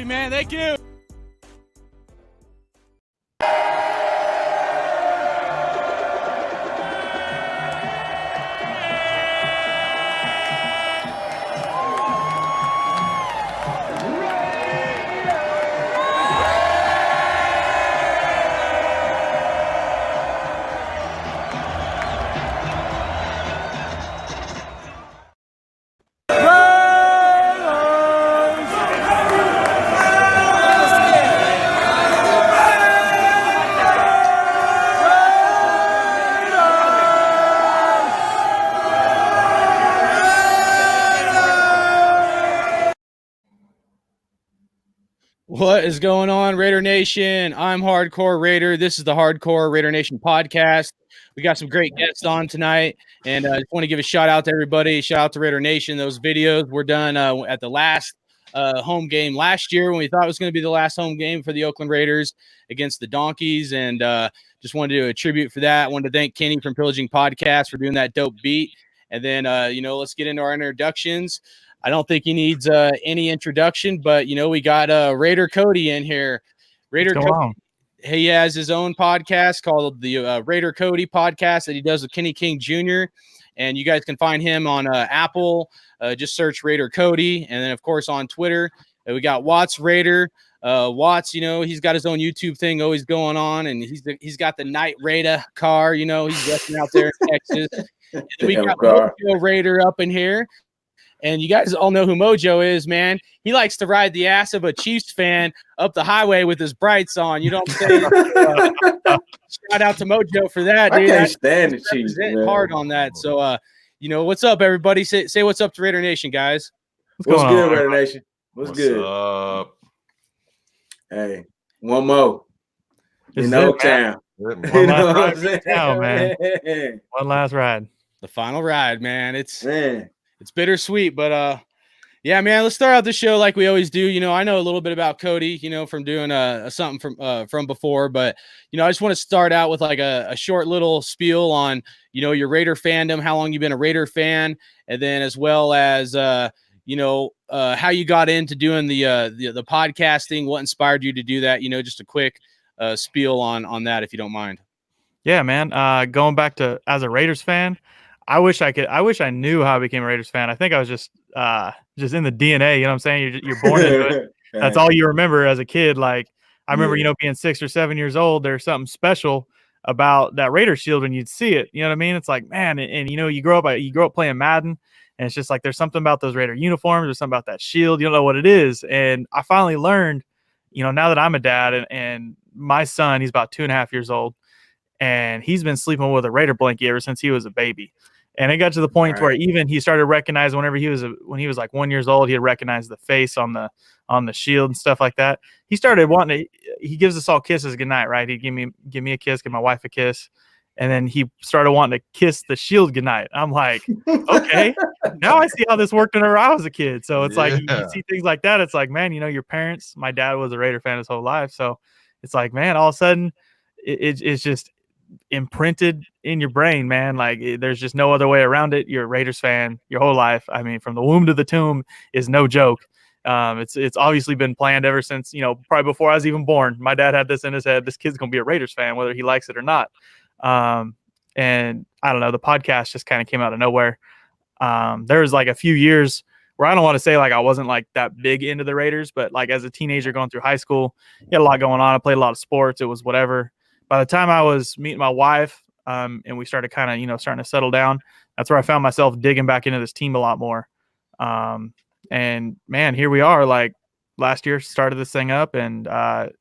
Cody, man. Thank you. What is going on, Raider Nation? I'm Hardcore Raider. This is the Hardcore Raider Nation podcast. We got some great guests on tonight, and I just want to give a shout out to everybody. Shout out to Raider Nation. Those videos were done at the last home game last year when we thought it was going to be the last home game for the Oakland Raiders against the Donkeys, and just wanted to do a tribute for that. I wanted to thank Kenny from Pillaging Podcast for doing that dope beat. And then, let's get into our introductions. I don't think he needs any introduction, but, we got Raider Cody in here. Raider Cody, he has his own podcast called the Raider Cody podcast that he does with Kenny King Jr., and you guys can find him on Apple. Just search Raider Cody, and then, of course, on Twitter. We got WattsRaider. Watts, he's got his own YouTube thing always going on, and he's got the Night Raider Carr. He's resting out there in Texas. And we got MoJo Raider up in here. And you guys all know who MoJo is, man. He likes to ride the ass of a Chiefs fan up the highway with his brights on. You don't say. Shout out to MoJo for that, dude. I can't stand the Chiefs. Hard on that. So, what's up, everybody? Say what's up to Raider Nation, guys. What's good, Raider Nation? What's good? Up? Hey, one more. In Oakland. One last ride. The final ride, man. It's bittersweet, but yeah, man, let's start out the show like we always do. I know a little bit about Cody, from doing something from before, but I just want to start out with like a short little spiel on your Raider fandom, how long you've been a Raider fan, and then as well as how you got into doing the podcasting, what inspired you to do that. Just a quick spiel on that, if you don't mind. Yeah, man. Going back to as a Raiders fan. I wish I knew how I became a Raiders fan. I think I was just in the DNA, you know what I'm saying? You're born into it. That's all you remember as a kid. Like I remember, being 6 or 7 years old, there's something special about that Raider shield when you'd see it. You know what I mean? It's like, man, and you grow up playing Madden, and it's just like there's something about those Raider uniforms, there's something about that shield, you don't know what it is. And I finally learned, now that I'm a dad and my son, he's about 2.5 years old, and he's been sleeping with a Raider blanket ever since he was a baby. And it got to the point where even he started recognizing when he was like 1 year old, he had recognized the face on the shield and stuff like that. He started wanting to. He gives us all kisses goodnight, right? He'd give me a kiss, give my wife a kiss, and then he started wanting to kiss the shield goodnight. I'm like, okay, now I see how this worked whenever I was a kid. So it's like you see things like that. It's like, man, your parents. My dad was a Raider fan his whole life, so it's like, man, all of a sudden, it's just imprinted in your brain, man. Like there's just no other way around it. You're a Raiders fan your whole life. I mean, from the womb to the tomb is no joke. It's obviously been planned ever since, probably before I was even born. My dad had this in his head. This kid's gonna be a Raiders fan, whether he likes it or not. And I don't know, the podcast just kind of came out of nowhere. There was like a few years where I don't want to say like I wasn't like that big into the Raiders, but like as a teenager going through high school, you had a lot going on. I played a lot of sports. It was whatever. By the time I was meeting my wife, and we started kind of, starting to settle down, that's where I found myself digging back into this team a lot more. And man, here we are. Like last year, started this thing up, and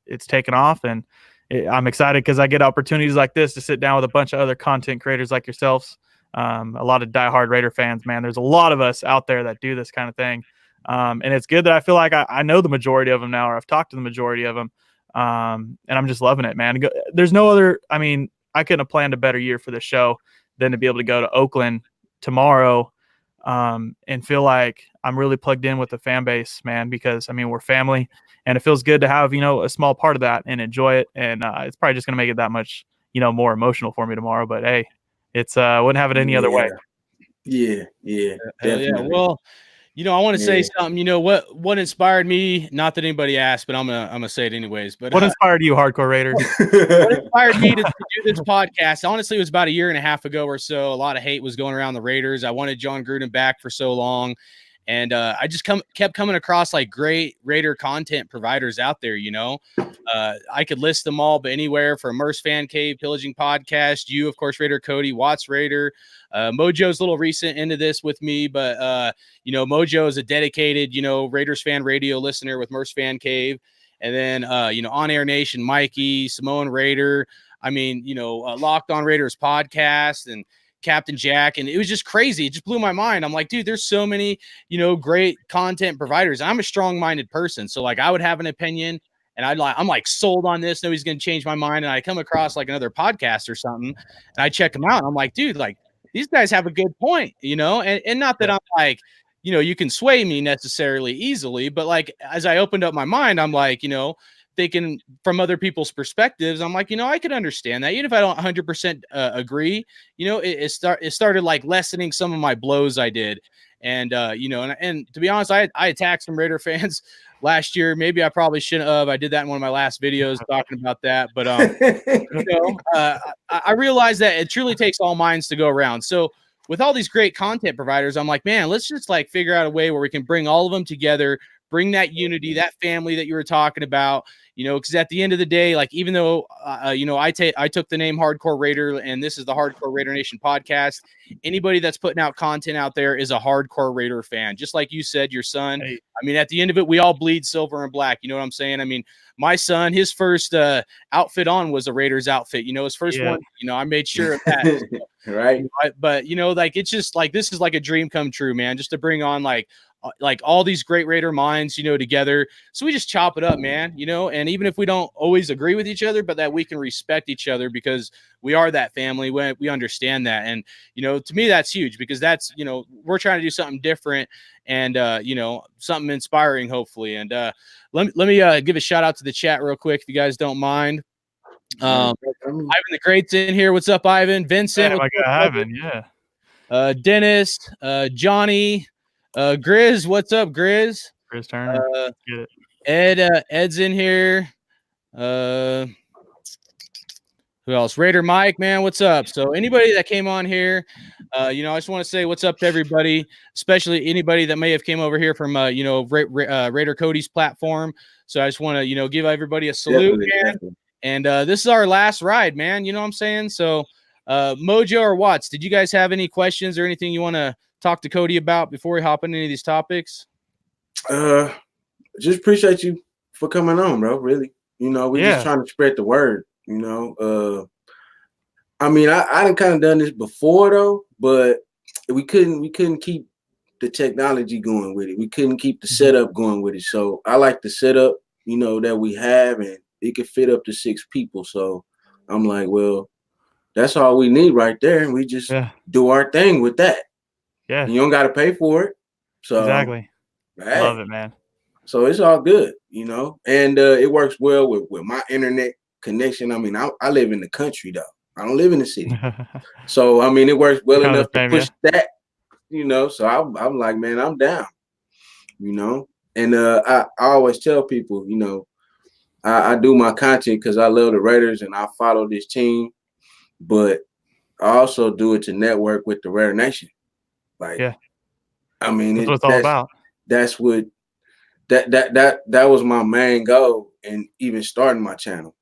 it's taken off. And I'm excited because I get opportunities like this to sit down with a bunch of other content creators like yourselves. A lot of diehard Raider fans, man. There's a lot of us out there that do this kind of thing. And it's good that I feel like I know the majority of them now, or I've talked to the majority of them. And I'm just loving it, man. There's no other, I couldn't have planned a better year for this show than to be able to go to Oakland tomorrow, and feel like I'm really plugged in with the fan base, man, because we're family, and it feels good to have, a small part of that and enjoy it. And, it's probably just going to make it that much, more emotional for me tomorrow, but hey, it's, wouldn't have it any other way. Yeah. Yeah. Well, I want to say something. What inspired me? Not that anybody asked, but I'm gonna say it anyways. But what inspired you, Hardcore Raider? What inspired me to do this podcast? Honestly, it was about a year and a half ago or so. A lot of hate was going around the Raiders. I wanted John Gruden back for so long. And I just kept coming across like great Raider content providers out there. I could list them all, but anywhere from Merce Fan Cave, Pillaging Podcast, you, of course, Raider Cody, WattsRaider. MoJo's a little recent into this with me, but MoJo is a dedicated, Raiders fan radio listener with Merce Fan Cave. And then, On Air Nation, Mikey, Samoan Raider. I mean, Locked On Raiders podcast and Captain Jack. And it was just crazy. It just blew my mind. I'm like, dude, there's so many, great content providers. I'm a strong-minded person. So like I would have an opinion and I'm like sold on this. Nobody's going to change my mind. And I come across like another podcast or something and I check them out. And I'm like, dude, like these guys have a good point, and not that I'm like, you can sway me necessarily easily, but like, as I opened up my mind, I'm like, thinking from other people's perspectives, I'm like, I could understand that. Even if I don't 100% agree, it started like lessening some of my blows I did. And, and to be honest, I attacked some Raider fans last year. Maybe I probably shouldn't have. I did that in one of my last videos talking about that. But, I realized that it truly takes all minds to go around. So with all these great content providers, I'm like, man, let's just like figure out a way where we can bring all of them together, bring that unity, that family that you were talking about, because at the end of the day, like, even though, I took the name Hardcore Raider and this is the Hardcore Raider Nation podcast, anybody that's putting out content out there is a hardcore Raider fan. Just like you said, your son, Hey. I mean, at the end of it, we all bleed silver and black. You know what I'm saying? I mean, my son, his first outfit on was a Raiders outfit, his first one, I made sure of that. Right. But, like, it's just like, this is like a dream come true, man, just to bring on like all these great Raider minds, together. So we just chop it up, man, and even if we don't always agree with each other, but that we can respect each other because we are that family. We understand that. And, to me, that's huge because that's, we're trying to do something different and, something inspiring, hopefully. And let me give a shout out to the chat real quick, if you guys don't mind. Ivan the Great's in here. What's up, Ivan? Vincent. Ivan, yeah. Dennis, Johnny, Grizz. What's up, Grizz? Grizz Turner. Get it. Ed's in here. Who else? Raider Mike, man, what's up? So anybody that came on here, I just want to say what's up to everybody, especially anybody that may have came over here from, Raider Cody's platform. So I just want to, give everybody a salute, man. Definitely. And this is our last ride, man. You know what I'm saying? So MoJo or Watts, did you guys have any questions or anything you want to talk to Cody about before we hop into any of these topics? Just appreciate you for coming on, bro. Really, we're just trying to spread the word. I mean, I done kind of done this before though, but we couldn't keep the technology going with it. We couldn't keep the setup going with it. So I like the setup, that we have, and it could fit up to 6 people. So I'm like, well, that's all we need right there, and we just do our thing with that. Yeah, and you don't got to pay for it. So exactly, hey, love it, man. So it's all good, and it works well with my internet connection. I mean, I live in the country though. I don't live in the city. So I mean, it works well enough to push that, So I'm like, man, I'm down, And I always tell people, I do my content because I love the Raiders and I follow this team, but I also do it to network with the Raider Nation. Like, I mean, that's what it's all about. That's what that was my main goal, and even starting my channel,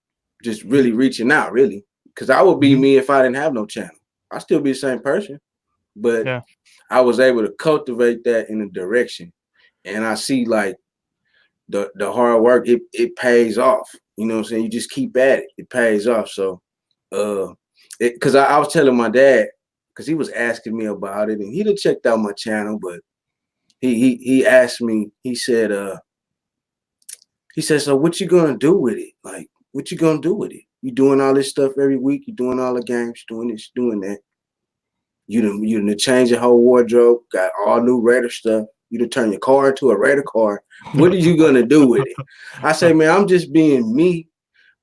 just really reaching out, really, because I would be me if I didn't have no channel. I'd still be the same person, but I was able to cultivate that in a direction, and I see like the hard work, it pays off. You know what I'm saying? You just keep at it, it pays off. So, because I was telling my dad, because he was asking me about it, and he done checked out my channel, but he asked me, he said, so what you gonna do with it? Like, what you gonna do with it? You doing all this stuff every week, you doing all the games, doing this, doing that. You done change your whole wardrobe, got all new Raider stuff. You done turn your car into a Raider car. What are you gonna do with it? I say, man, I'm just being me,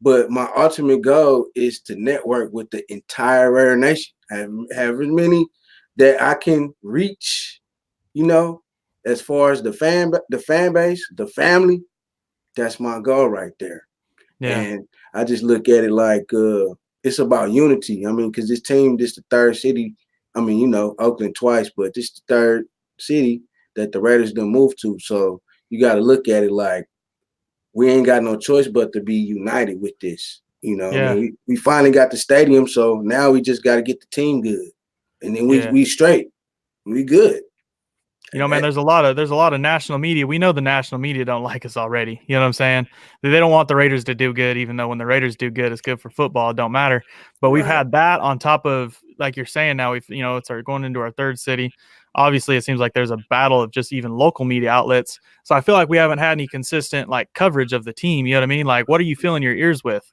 but my ultimate goal is to network with the entire Raider Nation. Have as many that I can reach, as far as the fan base, the family, that's my goal right there. Yeah. And I just look at it like it's about unity. I mean, because this the third city. I mean, you know, Oakland twice, but this the third city that the Raiders done moved to. So you got to look at it like we ain't got no choice but to be united with this. You know, Yeah. I mean, we finally got the stadium, so now we just got to get the team good, and then we straight, we good. You know, man, there's a lot of national media. We know the national media don't like us already. You know what I'm saying? They don't want the Raiders to do good, even though when the Raiders do good, it's good for football. It don't matter. But we've had that on top of, like you're saying now, it's going into our third city. Obviously, it seems like there's a battle of just even local media outlets. So I feel like we haven't had any consistent like coverage of the team. You know what I mean? Like, what are you filling your ears with?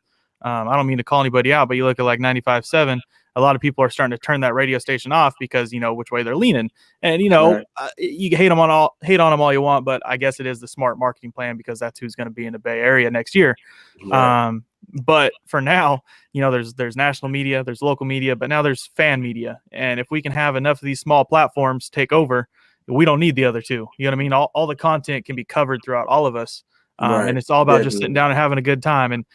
I don't mean to call anybody out, but you look at like 95.7. A lot of people are starting to turn that radio station off because you know which way they're leaning, and you know you hate on them all you want, but I guess it is the smart marketing plan because that's who's going to be in the Bay Area next year. Right. But for now, you know, there's national media, there's local media, but now there's fan media, and if we can have enough of these small platforms take over, we don't need the other two. You know what I mean? All the content can be covered throughout all of us. And it's all about just sitting down and having a good time. And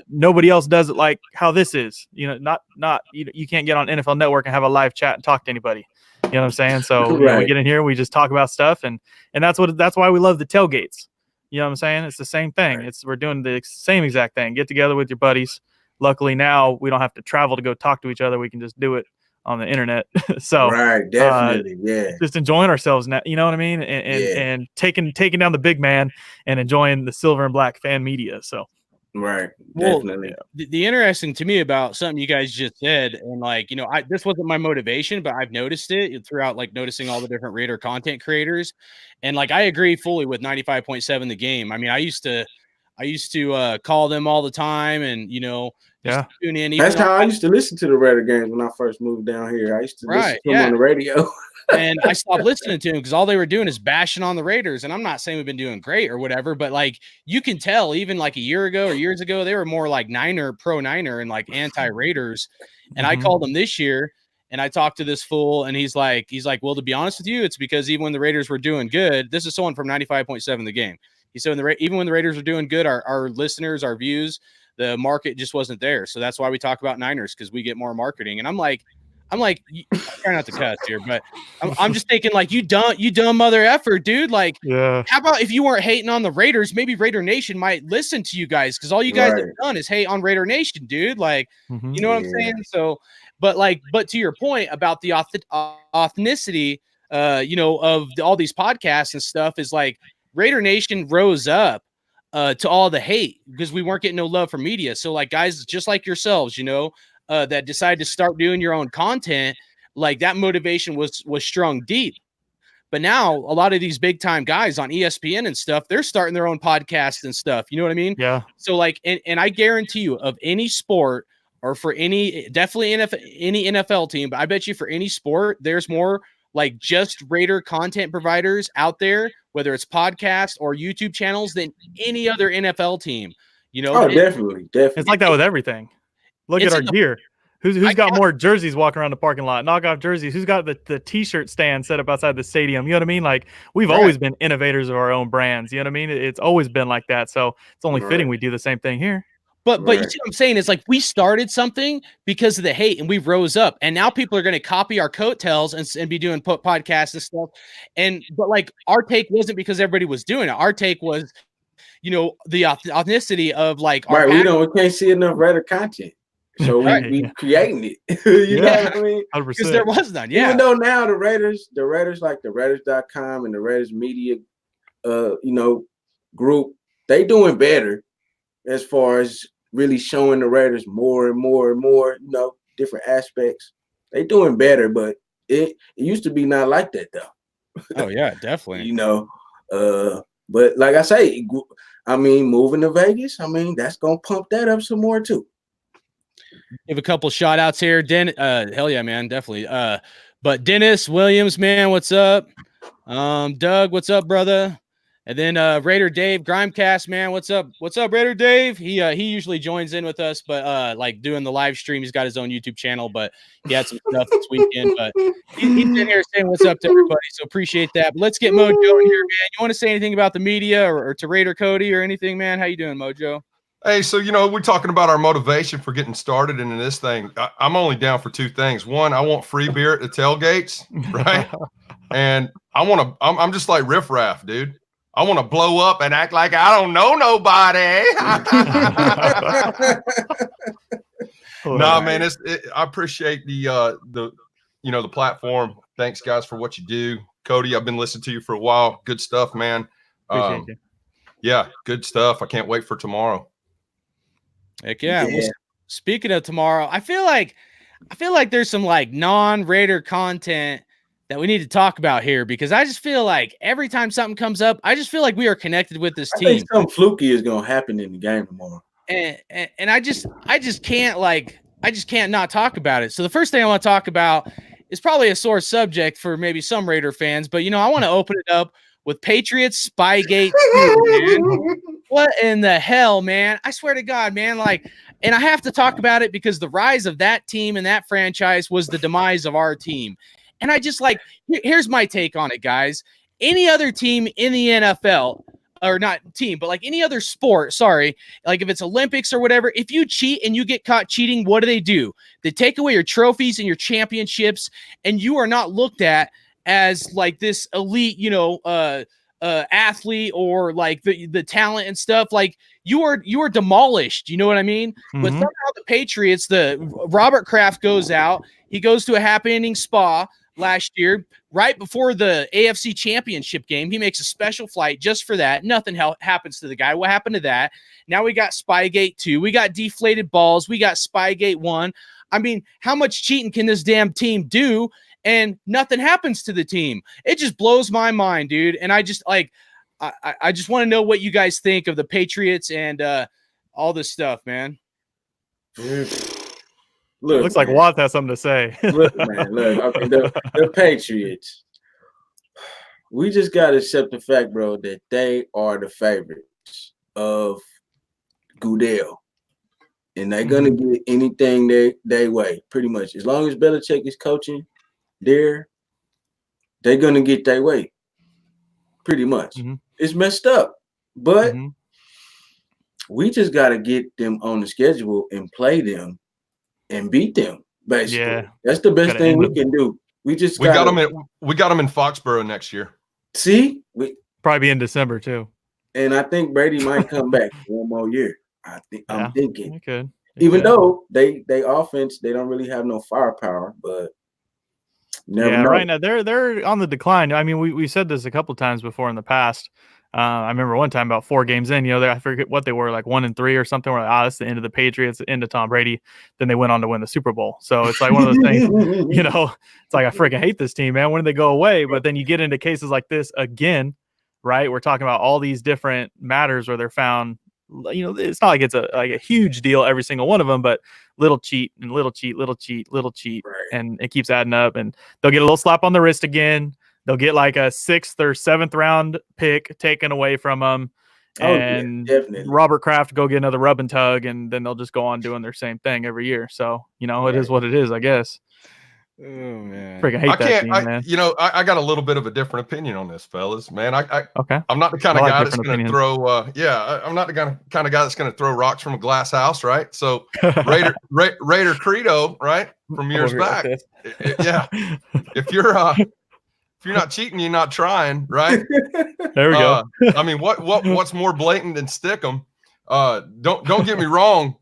nobody else does it like how this is. You know, not you can't get on NFL Network and have a live chat and talk to anybody. You know what I'm saying? So you know, we get in here, we just talk about stuff, and that's why we love the tailgates. You know what I'm saying? It's the same thing. We're doing the same exact thing. Get together with your buddies. Luckily now we don't have to travel to go talk to each other. We can just do it on the internet. So definitely, just enjoying ourselves now, you know what I mean? And taking down the big man and enjoying the silver and black fan media. So definitely. The interesting to me about something you guys just said, and like, you know, this wasn't my motivation, but I've noticed it throughout, like noticing all the different Raider content creators, and like I agree fully with 95.7 The Game. I mean, I used to call them all the time, and you know, tune in. That's how I used to listen to the Raider games when I first moved down here. I used to listen to them on the radio. And I stopped listening to them because all they were doing is bashing on the Raiders. And I'm not saying we've been doing great or whatever, but like you can tell, even like a year ago or years ago, they were more like pro Niner and like anti-Raiders. And I called them this year, and I talked to this fool, and he's like, well, to be honest with you, it's because even when the Raiders were doing good, this is someone from 95.7 The Game. He said, even when the Raiders were doing good, our listeners, our views, the market just wasn't there. So that's why we talk about Niners, because we get more marketing. And I'm like, I'm trying not to cuss here, but I'm just thinking like, you dumb mother effer, dude. Like, how about if you weren't hating on the Raiders, maybe Raider Nation might listen to you guys, because all you guys have done is hate on Raider Nation, dude. Like, you know what I'm saying? So, but to your point about the authenticity, you know, of all these podcasts and stuff, is like Raider Nation rose up to all the hate because we weren't getting no love from media. So like guys just like yourselves, you know, that decided to start doing your own content, like that motivation was strung deep. But now a lot of these big time guys on ESPN and stuff, they're starting their own podcasts and stuff. You know what I mean? Yeah. So like, and I guarantee you, of any sport or for definitely any NFL team, but I bet you for any sport, there's more like just Raider content providers out there, whether it's podcasts or YouTube channels, than any other NFL team. You know? Oh, definitely. It's like that with everything. Look at our gear. Who's got more jerseys walking around the parking lot? Knockoff jerseys. Who's got the T-shirt stand set up outside the stadium? You know what I mean? Like, we've always been innovators of our own brands. You know what I mean? It's always been like that. So it's only fitting we do the same thing here. But you see what I'm saying? It's like we started something because of the hate, and we rose up, and now people are going to copy our coattails and be doing podcasts and stuff. But like our take wasn't because everybody was doing it. Our take was, you know, the authenticity of like our we can't see enough Raider content. So we creating it. You know what I mean? Because there was none. Yeah. Even though now the Raiders like the Raiders.com and the Raiders media you know, group, they doing better as far as really showing the Raiders more and more and more, you know, different aspects. They doing better, but it used to be not like that though. Oh yeah, definitely. You know, but like I say, I mean, moving to Vegas, I mean, that's gonna pump that up some more too. Give a couple shout outs here. Hell yeah, man, definitely. But Dennis Williams, man, what's up? Doug, what's up, brother? And then Raider Dave, Grimecast, man, what's up? What's up, Raider Dave? He usually joins in with us, but like doing the live stream, he's got his own YouTube channel, but he had some stuff this weekend. But he's in here saying what's up to everybody, so appreciate that. But let's get Mojo in here, man. You want to say anything about the media or to Raider Cody or anything, man? How you doing, Mojo? Hey, so, we're talking about our motivation for getting started into this thing. I'm only down for two things. One, I want free beer at the tailgates, right? And I'm just like Riff Raff, dude. I want to blow up and act like I don't know nobody. Nah, man, I appreciate the platform. Thanks, guys, for what you do. Cody, I've been listening to you for a while. Good stuff, man. Appreciate you. Yeah, good stuff. I can't wait for tomorrow. Heck yeah. Well, speaking of tomorrow, I feel like there's some like non-Raider content that we need to talk about here, because I just feel like every time something comes up, I just feel like we are connected with this team. I think something fluky is going to happen in the game tomorrow. And I just can't not talk about it. So the first thing I want to talk about is probably a sore subject for maybe some Raider fans, but I want to open it up with Patriots Spygate 2, man. What in the hell, man? I swear to God, man. And I have to talk about it because the rise of that team and that franchise was the demise of our team. And I just here's my take on it, guys. Any other team in the NFL, or not team, but like any other sport, sorry, like if it's Olympics or whatever, if you cheat and you get caught cheating, what do? They take away your trophies and your championships, and you are not looked at as like this elite, athlete or like the talent and stuff. Like you are demolished. You know what I mean? Mm-hmm. But somehow the Patriots, Robert Kraft goes out. He goes to a happy ending spa last year, right before the AFC Championship game. He makes a special flight just for that. Nothing happens to the guy. What happened to that? Now we got Spygate 2. We got deflated balls. We got Spygate 1. I mean, how much cheating can this damn team do? And nothing happens to the team. It just blows my mind, dude. And I just I just want to know what you guys think of the Patriots and all this stuff, man. Look, looks like Watts has something to say. Look, man, look. Okay, the Patriots. We just got to accept the fact, bro, that they are the favorites of Goodell. And they're going to get anything they way, pretty much. As long as Belichick is coaching, they're going to get their way, pretty much. Mm-hmm. It's messed up. But we just got to get them on the schedule and play them and beat them, basically. Yeah. That's the best thing we can do. We got them in Foxborough next year. See? Probably be in December, too. And I think Brady might come back one more year. I'm thinking. He could. Even though they offense, they don't really have no firepower, but never know. Right now they're on the decline. I mean, we said this a couple of times before in the past. I remember one time about 4 games in, I forget what they were, like 1-3 or something. We're like, that's the end of the Patriots, the end of Tom Brady. Then they went on to win the Super Bowl. So it's like one of those things, it's like, I freaking hate this team, man. When did they go away? But then you get into cases like this again, right? We're talking about all these different matters where they're found, it's not like it's a huge deal, every single one of them, but little cheat and little cheat, right. And it keeps adding up, and they'll get a little slap on the wrist again. They'll get like a 6th or 7th round pick taken away from them. And Robert Kraft go get another rub and tug, and then they'll just go on doing their same thing every year. So, it is what it is, I guess. Oh, man. Freaking hate that team, man. I got a little bit of a different opinion on this, fellas. Man, okay. I'm not the kind of guy that's going to throw I'm not the kind of guy that's going to throw rocks from a glass house, right? So Raider credo, right? From years back. Yeah. If you're not cheating, you're not trying, right? There we go. I mean, what's more blatant than stick 'em? Don't get me wrong.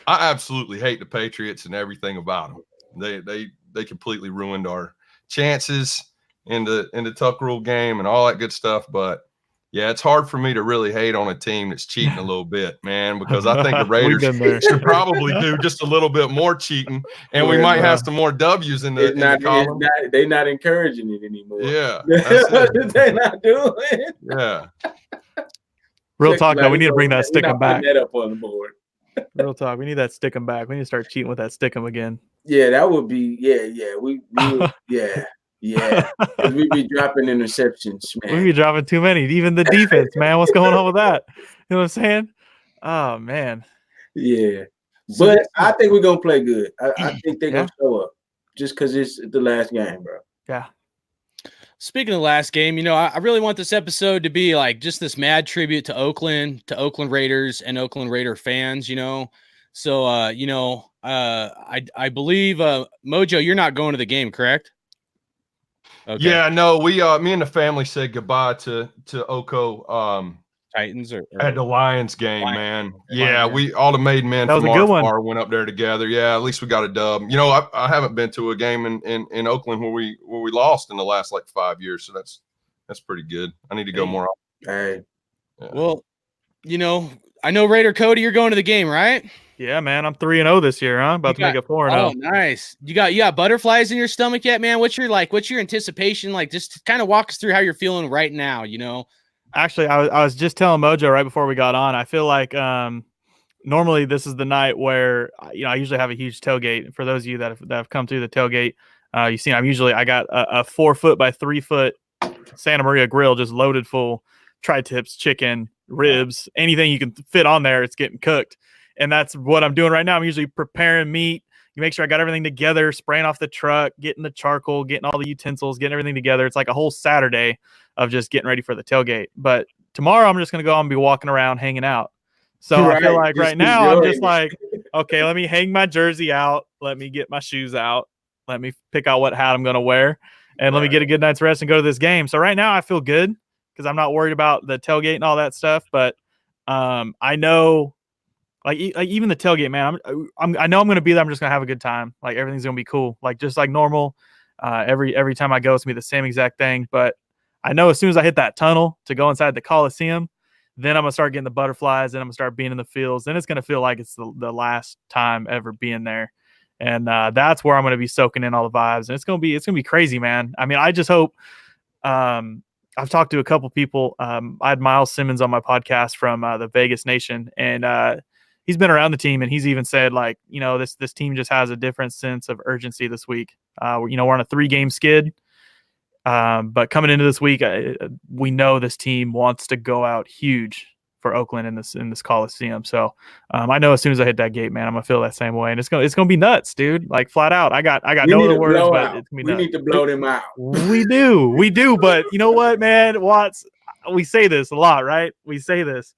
I absolutely hate the Patriots and everything about them. They completely ruined our chances in the tuck rule game and all that good stuff. But yeah, it's hard for me to really hate on a team that's cheating a little bit, man, because I think the Raiders should probably do just a little bit more cheating, and we might have some more W's in the column. They're not encouraging it anymore. Yeah. They're not doing it. Yeah. Real talk, though, we need to bring that stick 'em back. That up on the board. Real talk, we need that stick 'em back. We need to start cheating with that stick 'em again. Yeah, that would be, yeah. We yeah. Yeah, because we be dropping interceptions, man. We be dropping too many. Even the defense, man. What's going on with that? You know what I'm saying? Oh man. Yeah, So but this- I think we're gonna play good. I think they're Yeah. gonna show up just because it's the last game, bro. Yeah. Speaking of the last game, I really want this episode to be like just this mad tribute to Oakland Raiders and Oakland Raider fans, So, I believe, Mojo, you're not going to the game, correct? Okay. Yeah, no, we me and the family said goodbye to Oko Titans at the Lions game, Lions. man. Yeah. We all the made men That was from a good one. our went up there together. Yeah, at least we got a dub. I haven't been to a game in Oakland where we lost in the last like 5 years, so that's pretty good. I need to go more often. Hey, Yeah. Well, I know Raider Cody, you're going to the game, right? Yeah, man. I'm 3-0 this year, huh? About to make it 4-0. Oh, nice. You got butterflies in your stomach yet, man? What's your anticipation? Like, just kind of walk us through how you're feeling right now, Actually, I was just telling MoJo right before we got on. I feel like normally this is the night where I usually have a huge tailgate. For those of you that have come through the tailgate, you've seen I got a 4 foot by 3 foot Santa Maria grill just loaded full tri-tips, chicken, ribs, anything you can fit on there. It's getting cooked, and that's what I'm doing right now. I'm usually preparing meat. You make sure I got everything together, spraying off the truck, getting the charcoal, getting all the utensils, getting everything together. It's like a whole Saturday of just getting ready for the tailgate. But tomorrow I'm just going to go out and be walking around, hanging out. So I feel like right now I'm just like, okay, let me hang my jersey out. Let me get my shoes out. Let me pick out what hat I'm going to wear. And let me get a good night's rest and go to this game. So right now I feel good because I'm not worried about the tailgate and all that stuff. But I know, like even the tailgate, man, I know I'm going to be there. I'm just going to have a good time. Like everything's going to be cool. Like just like normal. Every time I go, it's going to be the same exact thing. But I know as soon as I hit that tunnel to go inside the Coliseum, then I'm going to start getting the butterflies, and I'm going to start being in the fields. Then it's going to feel like it's the last time ever being there. And that's where I'm going to be soaking in all the vibes. And it's going to be crazy, man. I mean, I just hope I've talked to a couple people. I had Miles Simmons on my podcast from the Vegas Nation, and he's been around the team, and he's even said, like, this team just has a different sense of urgency this week. We're on a 3-game skid. But coming into this week, we know this team wants to go out huge for Oakland in this Coliseum. So I know as soon as I hit that gate, man, I'm gonna feel that same way, and it's gonna be nuts, dude. Like flat out. I got no other words, but it's gonna be nuts. We need to blow them out. We do. But you know what, man, Watts? We say this a lot, right? We say this,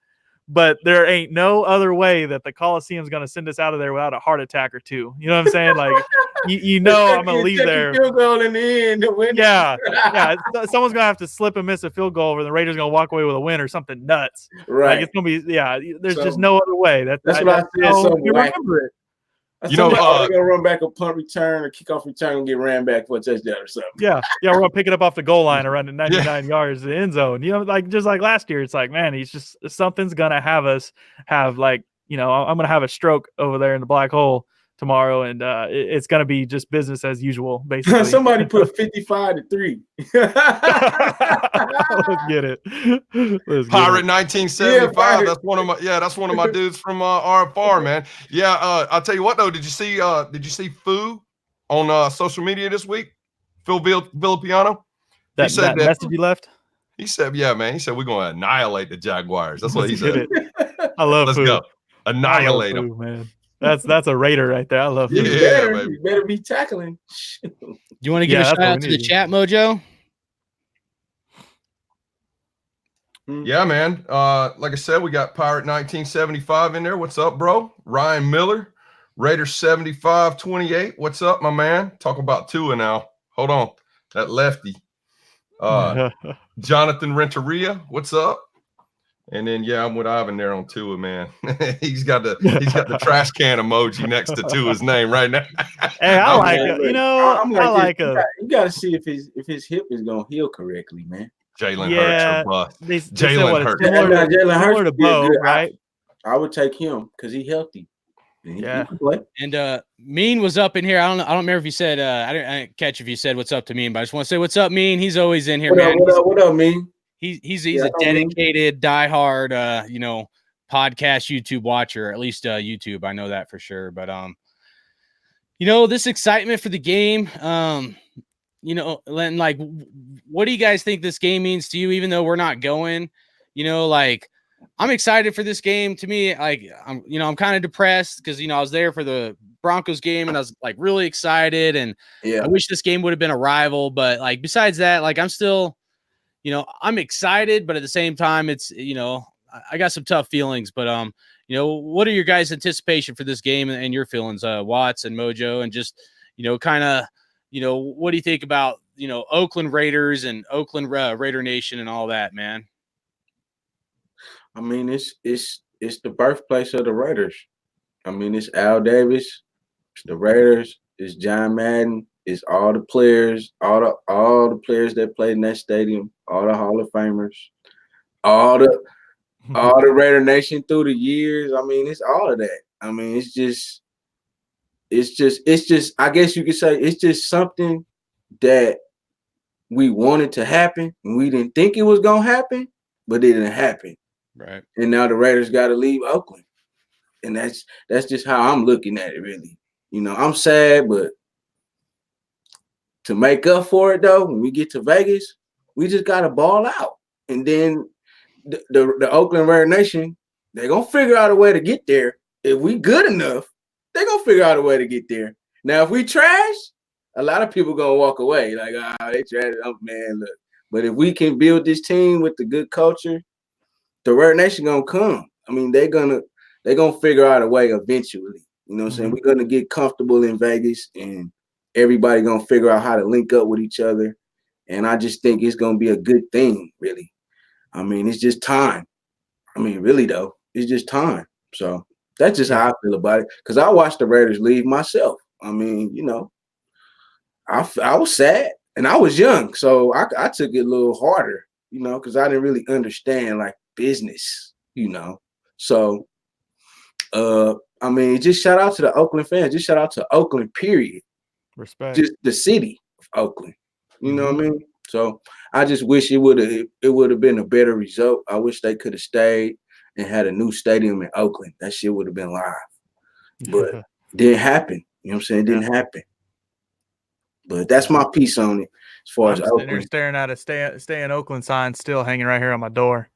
but there ain't no other way that the Coliseum's gonna send us out of there without a heart attack or two. You know what I'm saying? Like, I'm gonna leave there. Field goal in the end to win. Yeah. Someone's gonna have to slip and miss a field goal, or the Raiders gonna walk away with a win or something nuts. Right. Like it's gonna be. Yeah. There's just no other way. That's what I said. So remember it. they're gonna run back a punt return or kickoff return and get ran back for a touchdown or something. Yeah. We're gonna pick it up off the goal line and run it 99 yards to the end zone. Like just like last year, it's like, man, something's gonna have us have like, I'm gonna have a stroke over there in the black hole tomorrow, and it's gonna be just business as usual, basically. Somebody put 55-3. Let's get it. Pirate 1975. That's one of my dudes from RFR, man. Yeah, I'll tell you what though. Did you see Fu on social media this week? Phil Villapiano. That message you left. He said, "Yeah, man." He said, "We're going to annihilate the Jaguars." That's what he said. I love. Let's Fu. go. Annihilate Fu, them, man. That's a Raider right there. I love Fu. You better be tackling. You want to give a shout out to the chat, Mojo? Yeah, man. Like I said, we got Pirate 1975 in there. What's up, bro? Ryan Miller, Raider 7528. What's up, my man? Talk about Tua now. Hold on, that lefty. Jonathan Renteria, what's up? And then I'm with Ivan there on Tua, man. he's got the trash can emoji next to Tua's name right now. Hey, I like it. I like it. You got to see if his hip is gonna heal correctly, man. Jalen Hurts or bust. Jalen Hurts. Jalen Hurts to Bo, right? I would take him because he's healthy. He can play. And Mean was up in here. I don't remember if you said I didn't catch if you said what's up to Mean, but I just want to say what's up, Mean. He's always in here, man. What up, Mean? He's a dedicated, diehard, podcast YouTube watcher, at least YouTube. I know that for sure. But this excitement for the game, you know, Len, like, what do you guys think this game means to you, even though we're not going? You know, like, I'm excited for this game. To me, like, I'm kind of depressed because, I was there for the Broncos game and I was like really excited. And I wish this game would have been a rival. But like, besides that, like, I'm still, I'm excited, but at the same time, it's, I got some tough feelings. But, what are your guys' anticipation for this game and your feelings, Watts and MoJo, and just, kind of, what do you think about, Oakland Raiders and Oakland Raider Nation and all that, man? I mean, it's the birthplace of the Raiders. I mean, it's Al Davis, it's the Raiders, it's John Madden, it's all the players, all the players that played in that stadium, all the Hall of Famers, all the Raider Nation through the years. I mean, it's all of that. I mean, it's just I guess you could say it's just something that we wanted to happen and we didn't think it was gonna happen, but it didn't happen. Right. And now the Raiders got to leave Oakland. And that's just how I'm looking at it, really. I'm sad, but to make up for it, though, when we get to Vegas, we just got to ball out. And then the Oakland Raider Nation, they're going to figure out a way to get there. If we good enough, they're going to figure out a way to get there. Now, if we trash, a lot of people going to walk away. Like, they trash. Oh, man, look. But if we can build this team with the good culture, the Raider Nation gonna come. I mean, they're gonna figure out a way eventually. You know what I'm saying? We're gonna get comfortable in Vegas, and everybody gonna figure out how to link up with each other. And I just think it's gonna be a good thing, really. I mean, it's just time. I mean, really though, it's just time. So that's just how I feel about it. Because I watched the Raiders leave myself. I mean, I was sad, and I was young, so I took it a little harder, because I didn't really understand like business, So I mean, just shout out to the Oakland fans, just shout out to Oakland, period. Respect. Just the city of Oakland. You know what I mean? So I just wish it would have been a better result. I wish they could have stayed and had a new stadium in Oakland. That shit would have been live. But it didn't happen. You know what I'm saying? It didn't happen. But that's my piece on it as far as Oakland. Sitting there staring at a stay in Oakland sign still hanging right here on my door.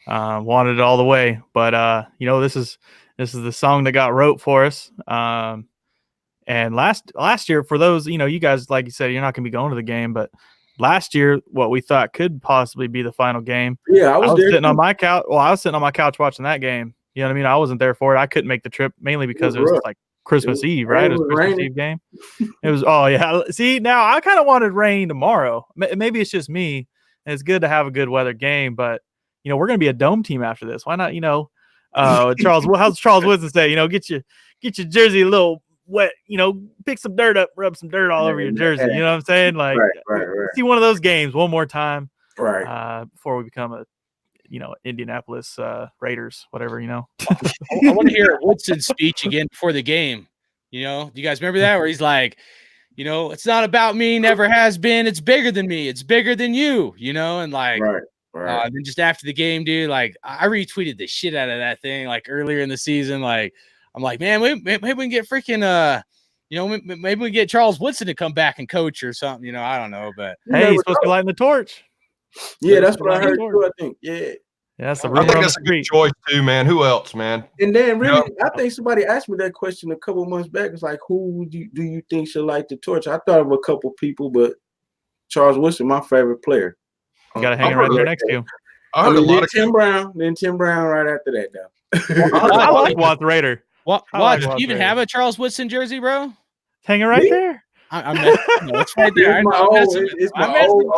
Wanted it all the way, but this is the song that got wrote for us. And last year, for those, you guys, like you said, you're not going to be going to the game, but last year, what we thought could possibly be the final game. Yeah, I was there sitting on my couch. Well, I was sitting on my couch watching that game. You know what I mean? I wasn't there for it. I couldn't make the trip mainly because it was like Christmas Eve, right? It was Christmas Eve game. It was, oh yeah. See, now I kind of wanted rain tomorrow. Maybe it's just me. And it's good to have a good weather game, but we're going to be a dome team after this. Why not? Charles, how's Charles Woodson say? Get your jersey a little wet. Pick some dirt up, rub some dirt all over your jersey. You know what I'm saying? Like, right. See one of those games one more time, right? Before we become a Indianapolis Raiders, whatever. I want to hear Woodson's speech again before the game. Do you guys remember that, where he's like, it's not about me, never has been. It's bigger than me. It's bigger than you. And like, right. Then just after the game, dude, like I retweeted the shit out of that thing like earlier in the season. Like, I'm like, man, maybe we can get freaking maybe we get Charles Woodson to come back and coach or something. I don't know, but hey, he's supposed to be lighting the torch. Yeah, that's what I heard too, I think. Yeah. That's I think that's a good choice too, man. Who else, man? And then really, I think somebody asked me that question a couple months back. It's like, who do you think should light the torch? I thought of a couple people, but Charles Woodson, my favorite player. You got to hang right there next to you. I heard a lot of Tim Brown. Then Tim Brown right after that, though. I like WattsRaider. Watts, do you even have a Charles Woodson jersey, bro? Hanging right there. It's right there. It's my old.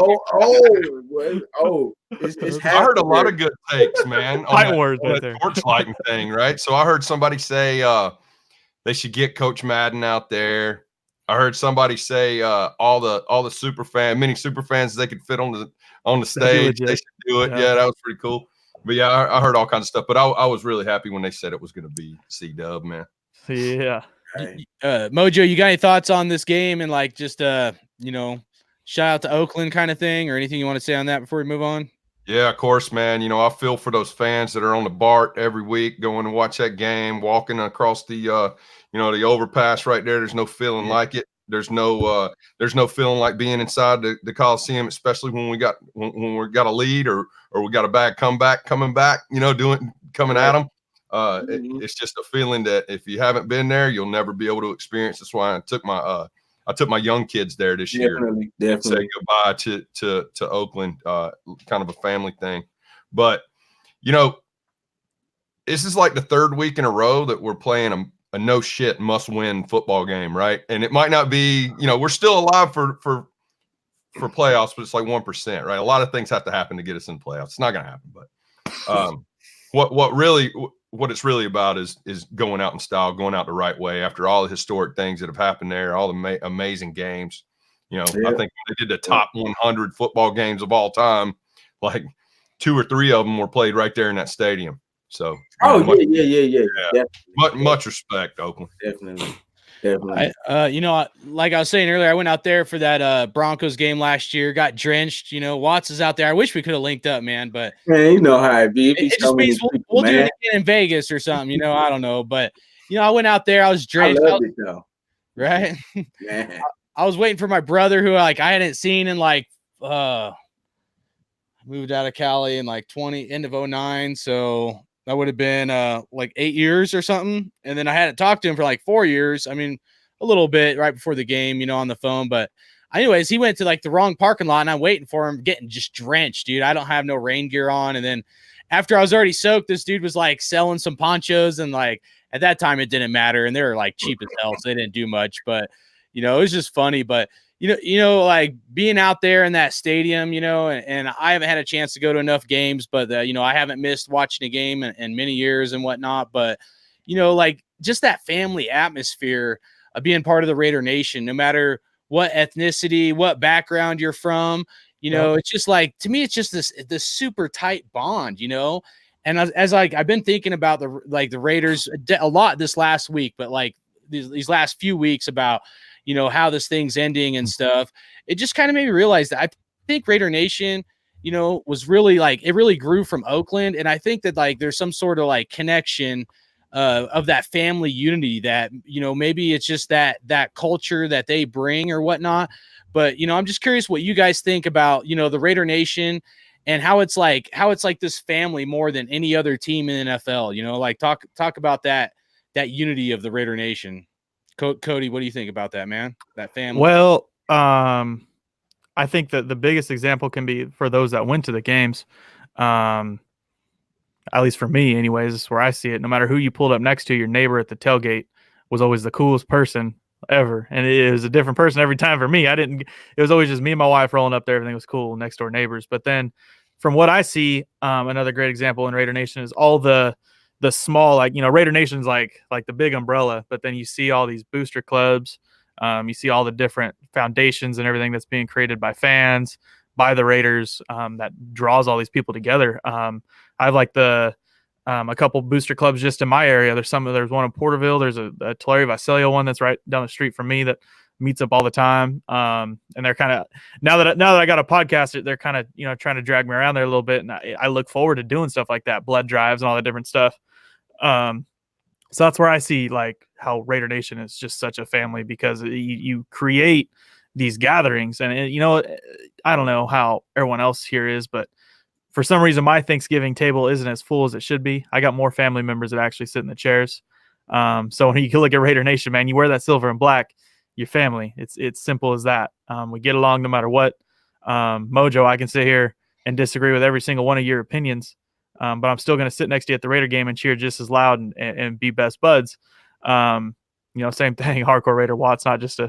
I heard a lot of good takes, man, on words that right there. torch lighting thing, right? So I heard somebody say they should get Coach Madden out there. I heard somebody say all the super fans they could fit on the stage. They should do it. Yeah, that was pretty cool. But yeah, I heard all kinds of stuff. But I was really happy when they said it was going to be C-Dub, man. Yeah. MoJo, you got any thoughts on this game and like just shout out to Oakland kind of thing, or anything you want to say on that before we move on? Yeah, of course, man. I feel for those fans that are on the BART every week going to watch that game, walking across the the overpass right there. There's no feeling like it. There's no feeling like being inside the Coliseum, especially when we got a lead or we got a bad comeback coming back, coming at them. It's just a feeling that if you haven't been there, you'll never be able to experience. That's why I took my young kids there this year. Definitely. Say goodbye to Oakland, kind of a family thing. But this is like the third week in a row that we're playing a no shit must win football game, right? And it might not be, we're still alive for playoffs, but it's like 1%, right? A lot of things have to happen to get us in the playoffs. It's not going to happen, but what it's really about is going out in style, going out the right way after all the historic things that have happened there, all the amazing games. I think they did the top 100 football games of all time, like 2 or 3 of them were played right there in that stadium. So, much respect, Oakland. Definitely. Like I was saying earlier, I went out there for that Broncos game last year, got drenched. Watts is out there. I wish we could have linked up, man, but man, you know how it be. It just means we'll do it again in Vegas or something. I don't know, but I went out there. I was drenched. I loved it though. Right? Man. I was waiting for my brother, who I hadn't seen in moved out of Cali in end of 2009, so that would have been 8 years or something. And then I hadn't talked to him for 4 years. I mean, a little bit right before the game, on the phone. But anyways, he went to the wrong parking lot, and I'm waiting for him, getting just drenched, dude. I don't have no rain gear on. And then after I was already soaked, this dude was selling some ponchos, and at that time it didn't matter, and they were cheap as hell, so they didn't do much. But it was just funny. But being out there in that stadium, and I haven't had a chance to go to enough games, but I haven't missed watching a game in many years and whatnot. But just that family atmosphere of being part of the Raider Nation, no matter what ethnicity, what background you're from, it's just to me, it's just this super tight bond, And as I've been thinking about the Raiders a lot this last week, but these last few weeks about how this thing's ending and stuff, it just kind of made me realize that I think Raider Nation, was really it really grew from Oakland. And I think that there's some sort of connection of that family unity that, maybe it's just that culture that they bring or whatnot. But, I'm just curious what you guys think about, the Raider Nation and how it's this family more than any other team in the NFL, talk about that unity of the Raider Nation. Cody, what do you think about that, man? That family? Well, I think that the biggest example can be for those that went to the games. At least for me, anyways, this is where I see it. No matter who you pulled up next to, your neighbor at the tailgate was always the coolest person ever. And it was a different person every time for me. it was always just me and my wife rolling up there. Everything was cool, next door neighbors. But then from what I see, another great example in Raider Nation is all the small, Raider Nation's like the big umbrella, but then you see all these booster clubs. You see all the different foundations and everything that's being created by fans, by the Raiders, that draws all these people together. I have a couple booster clubs just in my area. There's one in Porterville. There's a Tulare Visalia one that's right down the street from me that meets up all the time. And they're kind of, now that I got a podcast, they're kind of, trying to drag me around there a little bit. And I look forward to doing stuff like that, blood drives and all that different stuff. So that's where I see how Raider Nation is just such a family, because you create these gatherings. And I don't know how everyone else here is, but for some reason my Thanksgiving table isn't as full as it should be. I got more family members that actually sit in the chairs. So when you look at Raider Nation, man, you wear that silver and black, your family. It's simple as that. We get along no matter what. Mojo, I can sit here and disagree with every single one of your opinions. But I'm still going to sit next to you at the Raider game and cheer just as loud and be best buds. Same thing. Hardcore Raider Watts, not just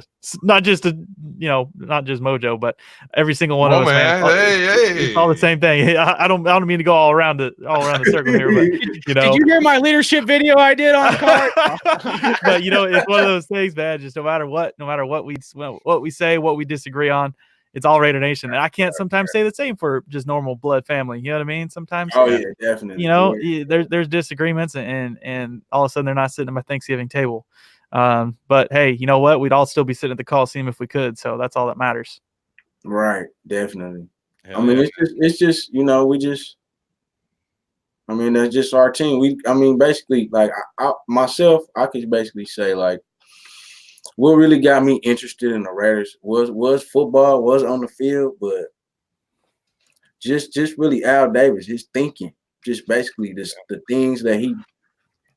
Mojo, but every single one of us. Man. It's all the same thing. I don't mean to go all around the circle here, but Did you hear my leadership video I did on Carr? But it's one of those things, man. Just no matter what we say, what we disagree on, it's all Raider Nation. And I can't sometimes say the same for just normal blood family. You know what I mean? Sometimes. Oh yeah, definitely. There's disagreements, and all of a sudden they're not sitting at my Thanksgiving table. But hey, you know what? We'd all still be sitting at the Coliseum if we could. So that's all that matters. Right. Definitely. Hell I mean, yeah. it's just that's just our team. Basically, I could basically say what really got me interested in the Raiders was football, was on the field, but just really Al Davis, his thinking, just basically the things that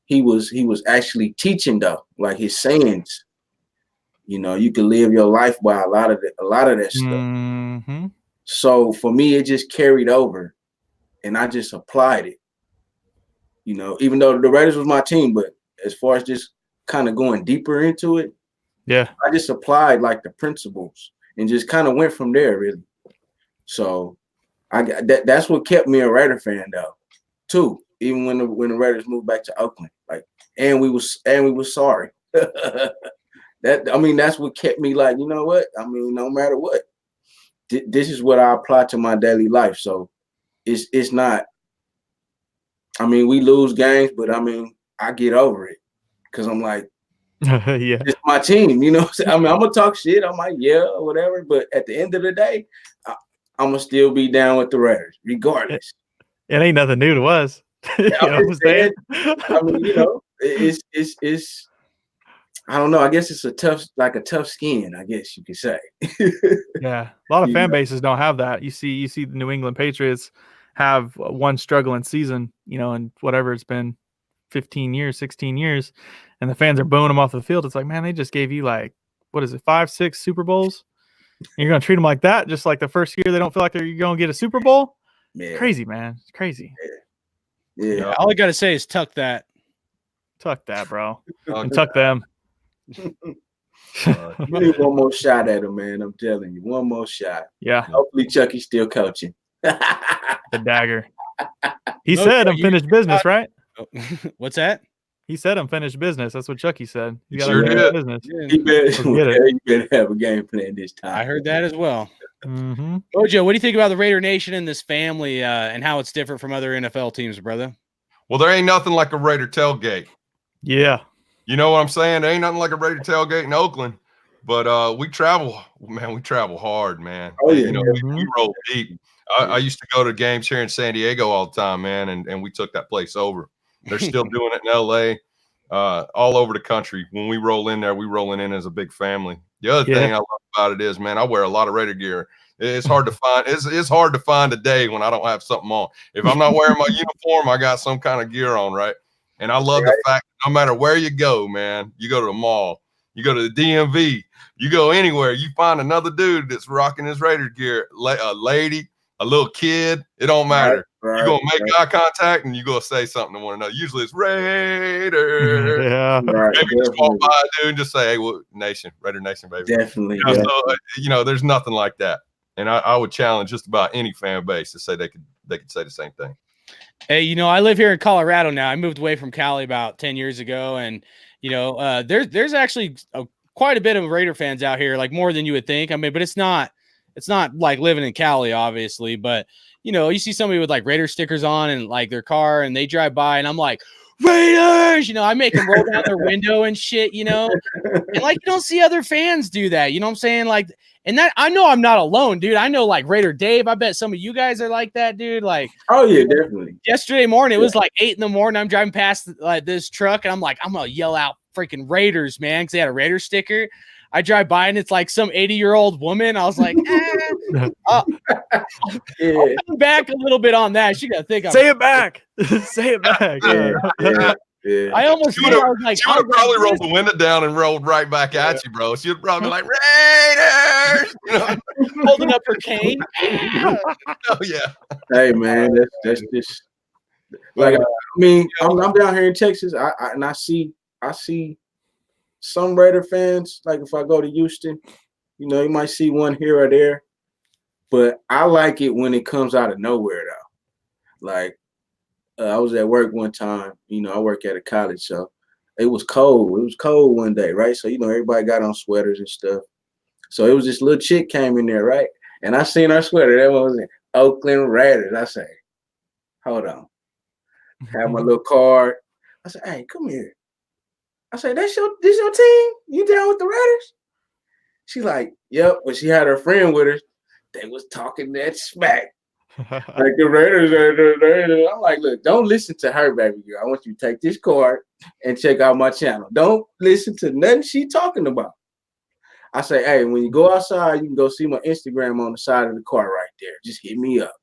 he was actually teaching though, like his sayings. You know, you can live your life by a lot of that stuff. Mm-hmm. So for me, it just carried over, and I just applied it. You know, even though the Raiders was my team, but as far as just kind of going deeper into it, yeah, I just applied like the principles and just kind of went from there, really. So I got that's what kept me a Raider fan though, too. Even when the Raiders moved back to Oakland, like, and we was sorry. That's what kept me like, you know what? I mean, no matter what, this is what I apply to my daily life. So it's not. I mean, we lose games, but I mean, I get over it because I'm like, yeah, it's my team, you know. I mean, I'm gonna talk shit. I'm like, yeah, or whatever. But at the end of the day, I'm gonna still be down with the Raiders, regardless. It ain't nothing new to us. You know what I'm saying? I mean, you know, it's. I don't know. I guess it's a tough skin, I guess you could say. Yeah, a lot of fan bases don't have that. You see the New England Patriots have one struggling season, you know, and whatever it's been, 15 years, 16 years, and the fans are booing them off the field. It's like, man, they just gave you like, what is it, 5, 6 Super Bowls? And you're gonna treat them like that, just like the first year they don't feel like you're gonna get a Super Bowl. Yeah. Crazy, man. It's crazy. Yeah. All I gotta say is tuck that. Tuck that, bro. And tuck them. We need one more shot at him, man. I'm telling you, one more shot. Yeah. Hopefully, Chucky's still coaching. The dagger. He said unfinished business, right? What's that? He said unfinished business. That's what Chucky said. He sure did. Business. He better have a game plan this time. I heard that as well. Mm-hmm. Mojo, what do you think about the Raider Nation and this family and how it's different from other NFL teams, brother? Well, there ain't nothing like a Raider tailgate. Yeah. You know what I'm saying? There ain't nothing like a Raider tailgate in Oakland. But we travel, man. We travel hard, man. Oh, yeah. You know, we roll deep. I used to go to games here in San Diego all the time, man, and we took that place over. They're still doing it in L.A., all over the country. When we roll in there, we rolling in as a big family. The other thing I love about it is, man, I wear a lot of Raider gear. It's hard to find. It's hard to find a day when I don't have something on. If I'm not wearing my uniform, I got some kind of gear on, right? And I love the fact that no matter where you go, man, you go to the mall, you go to the DMV, you go anywhere, you find another dude that's rocking his Raider gear, a lady, a little kid, it don't matter. You're going to make eye contact and you're going to say something to one another. Usually it's Raider. Yeah. Maybe just walk by a dude and just say, hey, well, Nation, Raider Nation, baby. Definitely. You know, so, you know, there's nothing like that. And I would challenge just about any fan base to say they could say the same thing. Hey, you know, I live here in Colorado now. I moved away from Cali about 10 years ago. And, you know, there's actually quite a bit of Raider fans out here, like more than you would think. I mean, but it's not like living in Cali, obviously. But, you know, you see somebody with like Raider stickers on and like their car and they drive by and I'm like, Raiders, you know, I make them roll down their window and shit, you know, and like, you don't see other fans do that. You know what I'm saying? Like, and that I know I'm not alone, dude. I know like Raider Dave. I bet some of you guys are like that, dude. Like, oh yeah, definitely. Yesterday morning, it was like 8 a.m. I'm driving past like this truck and I'm like, I'm going to yell out freaking Raiders, man. Cause they had a Raider sticker. I drive by and it's like some 80-year-old woman. I was like, I'll come back a little bit on that. She got to think. Say it back. Say it back. Yeah. I almost she would have probably rolled the window down and rolled right back at you, bro. She would probably be like, Raiders, you know? Holding up her cane. Oh yeah. Hey man, that's just like I mean, I'm down here in Texas. I see some Raider fans. Like if I go to Houston, you know, you might see one here or there. But I like it when it comes out of nowhere though. Like I was at work one time, you know, I work at a college, so it was cold. It was cold one day, right? So, you know, everybody got on sweaters and stuff. So it was this little chick came in there, right? And I seen her sweater. That was in Oakland Raiders. I say, hold on. Have my little card. I said, hey, come here. I said, this your team? You down with the Raiders? She like, yep. When she had her friend with her, they was talking that smack. Like the Raiders are. I'm like, look, don't listen to her, baby girl. I want you to take this card and check out my channel. Don't listen to nothing she talking about. I say, hey, when you go outside, you can go see my Instagram on the side of the car right there. Just hit me up.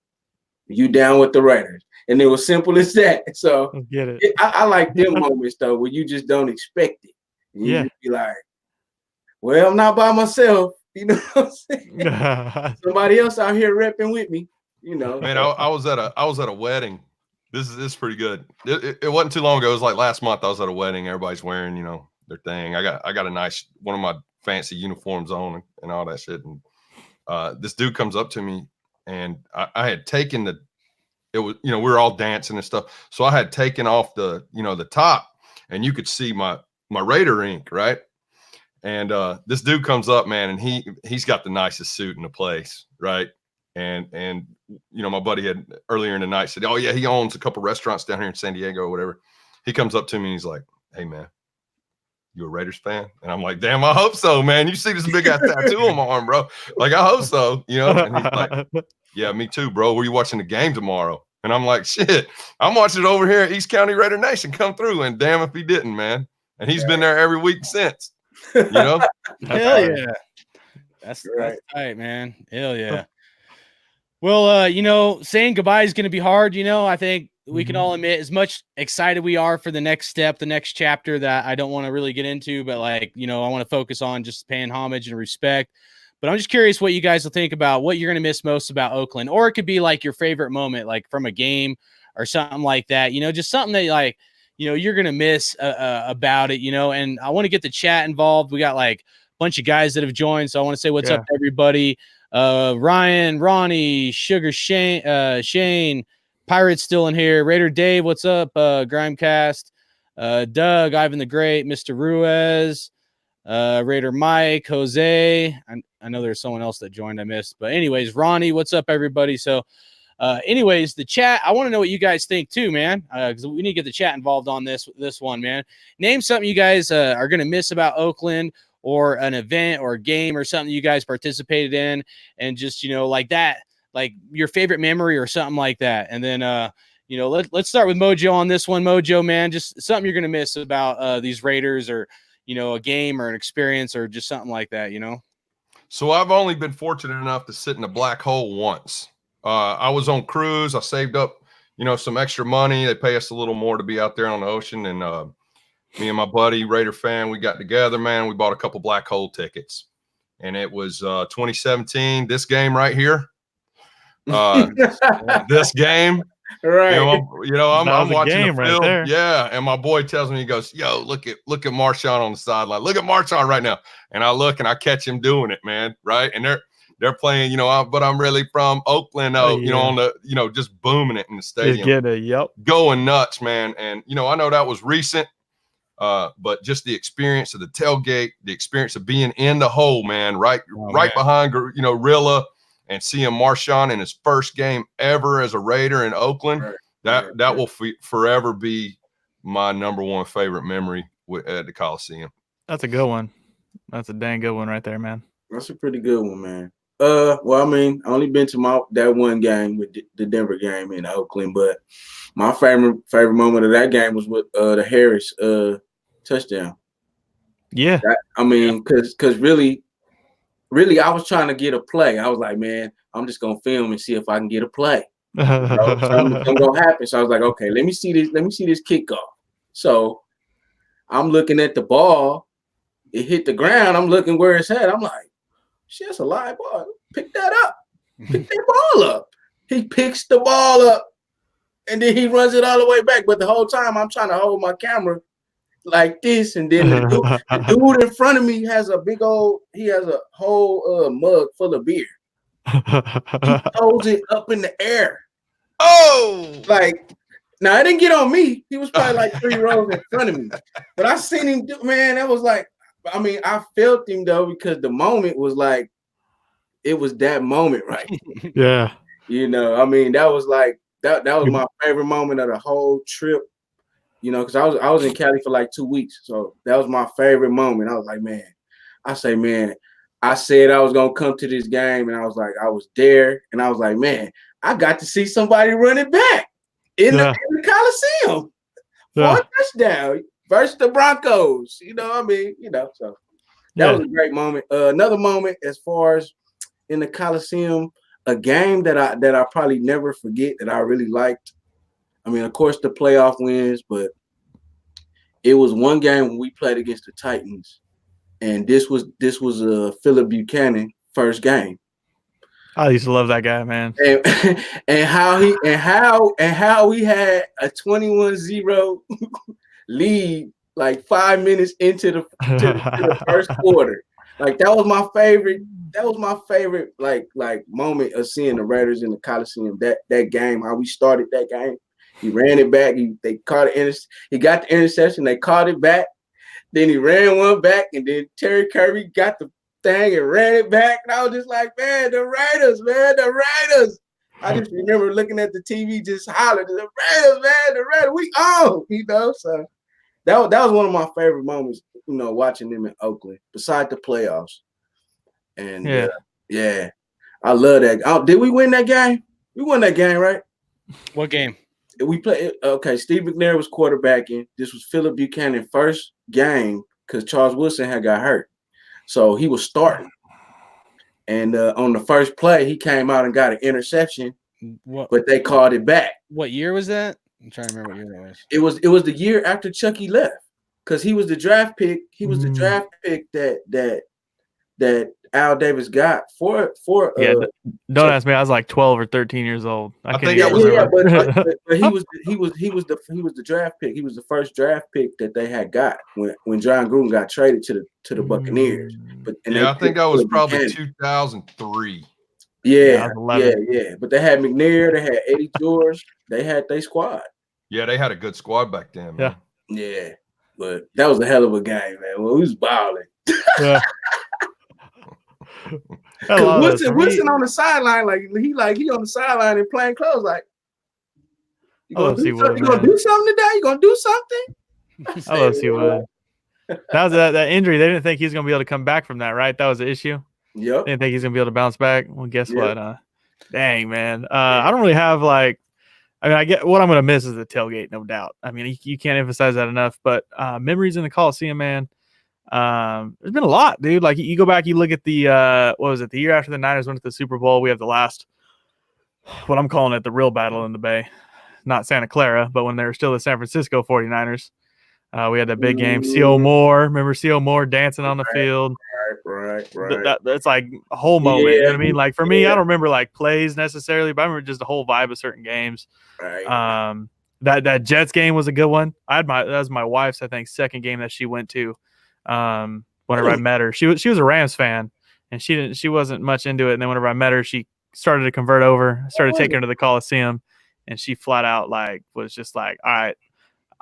You down with the Raiders? And it was simple as that. So Get it. I like them moments though, where you just don't expect it. And you just be like, well, I'm not by myself. You know what I'm saying? Somebody else out here repping with me. You know. Man, I was at a wedding. This is pretty good. It wasn't too long ago. It was like last month. I was at a wedding. Everybody's wearing, their thing. I got a nice one of my fancy uniforms on and all that shit. And this dude comes up to me, and I had taken it was, we were all dancing and stuff. So I had taken off the top, and you could see my Raider ink, right? And this dude comes up, man, and he's got the nicest suit in the place, right? And my buddy had earlier in the night said, oh yeah, he owns a couple restaurants down here in San Diego or whatever. He comes up to me and he's like, hey man, you a Raiders fan? And I'm like, damn, I hope so, man. You see this big ass tattoo on my arm, bro. Like, I hope so, And he's like, yeah, me too, bro. Were you watching the game tomorrow? And I'm like, shit, I'm watching it over here at East County Raider Nation come through. And damn if he didn't, man. And he's been there every week since. Hell yeah. That's tight, man. Hell yeah. Well, saying goodbye is going to be hard. I think we can all admit, as much excited we are for the next step, the next chapter that I don't want to really get into, but I want to focus on just paying homage and respect. But I'm just curious what you guys will think about what you're going to miss most about Oakland, or it could be like your favorite moment, like from a game or something like that, just something that you're going to miss about it, and I want to get the chat involved. We got a bunch of guys that have joined. So I want to say what's up to everybody. Ryan, Ronnie, Sugar, Shane, Pirates still in here. Raider Dave, what's up? Grimecast, Doug, Ivan the Great, Mr. Ruiz, Raider Mike, Jose. I know there's someone else that joined I missed. But anyways, Ronnie, what's up, everybody? So anyways, the chat, I want to know what you guys think too, man, because we need to get the chat involved on this one, man. Name something you guys are going to miss about Oakland, or an event or a game or something you guys participated in, and just, like that, like your favorite memory or something like that. And then, let's start with MoJo on this one. MoJo, man, just something you're going to miss about these Raiders, or, a game or an experience or just something like that, So I've only been fortunate enough to sit in a black hole once. I was on cruise. I saved up, some extra money. They pay us a little more to be out there on the ocean. And, me and my buddy, Raider fan, we got together, man. We bought a couple black hole tickets, and it was 2017. This game right here, this game, right? I'm watching game the film, right there. yeah. And my boy tells me, he goes, "Yo, look at Marshawn on the sideline. Look at Marshawn right now." And I look and I catch him doing it, man. Right, and they're playing, but I'm really from Oakland, on the, just booming it in the stadium, going nuts, man. And I know that was recent. But just the experience of the tailgate, the experience of being in the hole, man, right behind, Rilla, and seeing Marshawn in his first game ever as a Raider in Oakland, that will forever be my number one favorite memory at the Coliseum. That's a good one. That's a dang good one right there, man. That's a pretty good one, man. Well, I mean, I only been to that one game with the Denver game in Oakland, but my favorite moment of that game was with the Harris touchdown. Yeah. Because really, I was trying to get a play. I was like, man, I'm just gonna film and see if I can get a play. Something gonna happen. So I was like, okay, let me see this kickoff. So I'm looking at the ball. It hit the ground. I'm looking where it's at. I'm like, shit, that's a live ball. Pick that up. Pick that ball up. He picks the ball up, and then he runs it all the way back. But the whole time I'm trying to hold my camera like this, and then the dude in front of me has a whole mug full of beer. He throws it up in the air. Oh, now it didn't get on me. He was probably like 3 rows in front of me, but I seen him do, man. That was like, I mean, I felt him though, because the moment was like, it was that moment, right? Yeah. I mean, that was like that was my favorite moment of the whole trip. Because I was in Cali for like 2 weeks, so that was my favorite moment. I was like, man, I said I was gonna come to this game, and I was like, I was there, and I was like, man, I got to see somebody run it back in the Coliseum for a touchdown versus the Broncos. So That was a great moment. Another moment as far as in the Coliseum, a game that I probably never forget that I really liked. I mean, of course, the playoff wins, but it was one game when we played against the Titans, and this was Philip Buchanan first game. I used to love that guy, man. And how we had a 21-0 lead like 5 minutes into the first quarter. Like that was my favorite. That was my favorite like moment of seeing the Raiders in the Coliseum. That game, how we started that game. He ran it back. They caught it. He got the interception. They caught it back. Then he ran one back, and then Terry Kirby got the thing and ran it back. And I was just like, man, the Raiders, man, the Raiders. I just remember looking at the TV, just hollering, the Raiders, man, the Raiders, we on, you know. So that was one of my favorite moments, you know, watching them in Oakland, beside the playoffs. And yeah, I love that. Did we win that game? We won that game, right? What game? We played. Okay, Steve McNair was quarterbacking. This was Philip Buchanan's first game because Charles Woodson had got hurt, so he was starting. And on the first play, he came out and got an interception, but they called it back. What year was that? I'm trying to remember what year that was. It was the year after Chucky left, because he was the draft pick. He was the draft pick that Al Davis got for don't ask me. I was like 12 or 13 years old. I think that was but he was the draft pick. He was the first draft pick that they had got when John Gruden got traded to the Buccaneers. I think that was probably 2003. Yeah. But they had McNair, they had Eddie George, they had their squad. Yeah, they had a good squad back then, man. Yeah. But that was a hell of a game, man. Well, we was balling. Yeah. Woodson on the sideline, he on the sideline in plain clothes, like you gonna do something today? You gonna do something? I love C-Wood. That was that injury. They didn't think he was gonna be able to come back from that, right? That was the issue. Yep. They didn't think he's gonna be able to bounce back. Well, guess what? Dang, man. I don't really have I get what I'm gonna miss is the tailgate, no doubt. I mean, you can't emphasize that enough. But memories in the Coliseum, man. There's been a lot, dude. Like you go back, you look at the what was it, the year after the Niners went to the Super Bowl, we have the last, what I'm calling it, the real battle in the Bay. Not Santa Clara, but when they were still the San Francisco 49ers. We had that big game. C.O. Moore, remember C.O. Moore dancing on the field? Right. That's like a whole moment. You know what I mean? Like for me, I don't remember like plays necessarily, but I remember just the whole vibe of certain games. Right. That Jets game was a good one. That was my wife's, I think, second game that she went to. Whenever I met her, she was a Rams fan, and she wasn't much into it. And then whenever I met her, she started to convert over, started taking her to the Coliseum, and she flat out was just like, all right,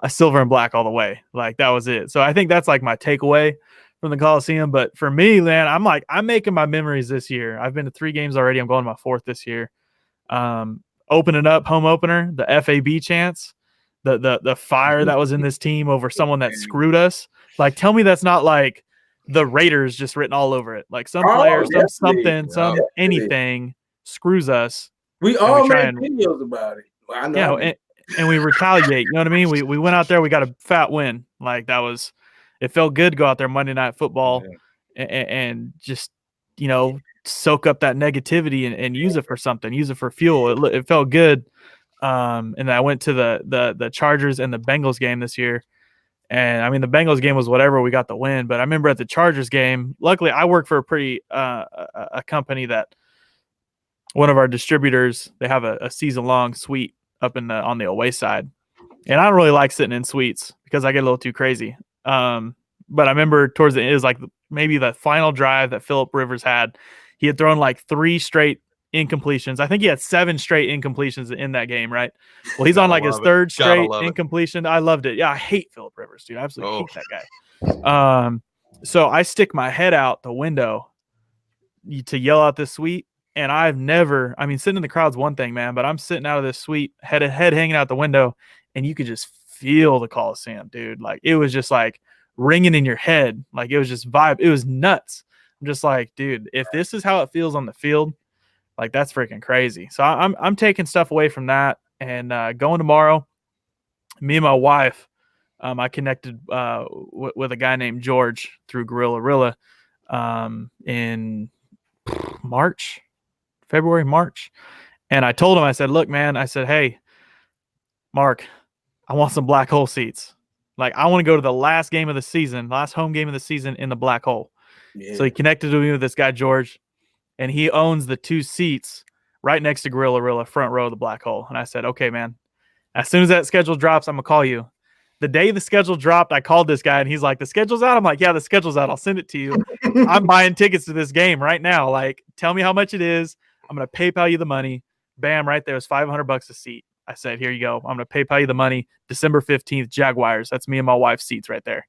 a silver and black all the way. Like that was it. So I think that's like my takeaway from the Coliseum. But for me, man, I'm making my memories this year. I've been to 3 games already. I'm going to my 4th this year. Opening up home opener, the FAB chants, the fire that was in this team over someone that screwed us. Like, tell me that's not like the Raiders just written all over it. Like some player, anything screws us. We all made videos about it. Well, I know. And we retaliate. You know what I mean? We went out there. We got a fat win. Like it felt good to go out there Monday Night Football and just, soak up that negativity and use it for something. Use it for fuel. It felt good. And I went to the Chargers and the Bengals game this year. And I mean, the Bengals game was whatever. We got the win. But I remember at the Chargers game, luckily I work for a company that one of our distributors, they have a season-long suite up on the away side. And I don't really like sitting in suites because I get a little too crazy. But I remember towards the end, it was like maybe the final drive that Phillip Rivers had. He had thrown like 3 straight incompletions. I think he had 7 straight incompletions in that game, right? Well, he's on like his 3rd straight incompletion. I loved it. Yeah, I hate Phillip Rivers, dude. I absolutely hate that guy. So I stick my head out the window to yell out this suite, and sitting in the crowd's one thing, man, but I'm sitting out of this suite, head hanging out the window, and you could just feel the Coliseum, dude. Like it was just like ringing in your head. Like it was just vibe. It was nuts. I'm just like, dude, if this is how it feels on the field, like that's freaking crazy. So I'm taking stuff away from that and going tomorrow. Me and my wife, I connected with a guy named George through Gorilla. in February, March. And I told him, I said, look, man, I said, hey, Mark, I want some black hole seats. Like, I want to go to the last home game of the season in the black hole. Yeah. So he connected to me with this guy, George, and he owns the 2 seats right next to Gorilla, front row of the black hole. And I said, okay, man, as soon as that schedule drops, I'm going to call you. The day the schedule dropped, I called this guy, and he's like, the schedule's out? I'm like, yeah, the schedule's out. I'll send it to you. I'm buying tickets to this game right now. Like, tell me how much it is. I'm going to PayPal you the money. Bam, right there. It was $500 a seat. I said, here you go. I'm going to PayPal you the money. December 15th, Jaguars. That's me and my wife's seats right there.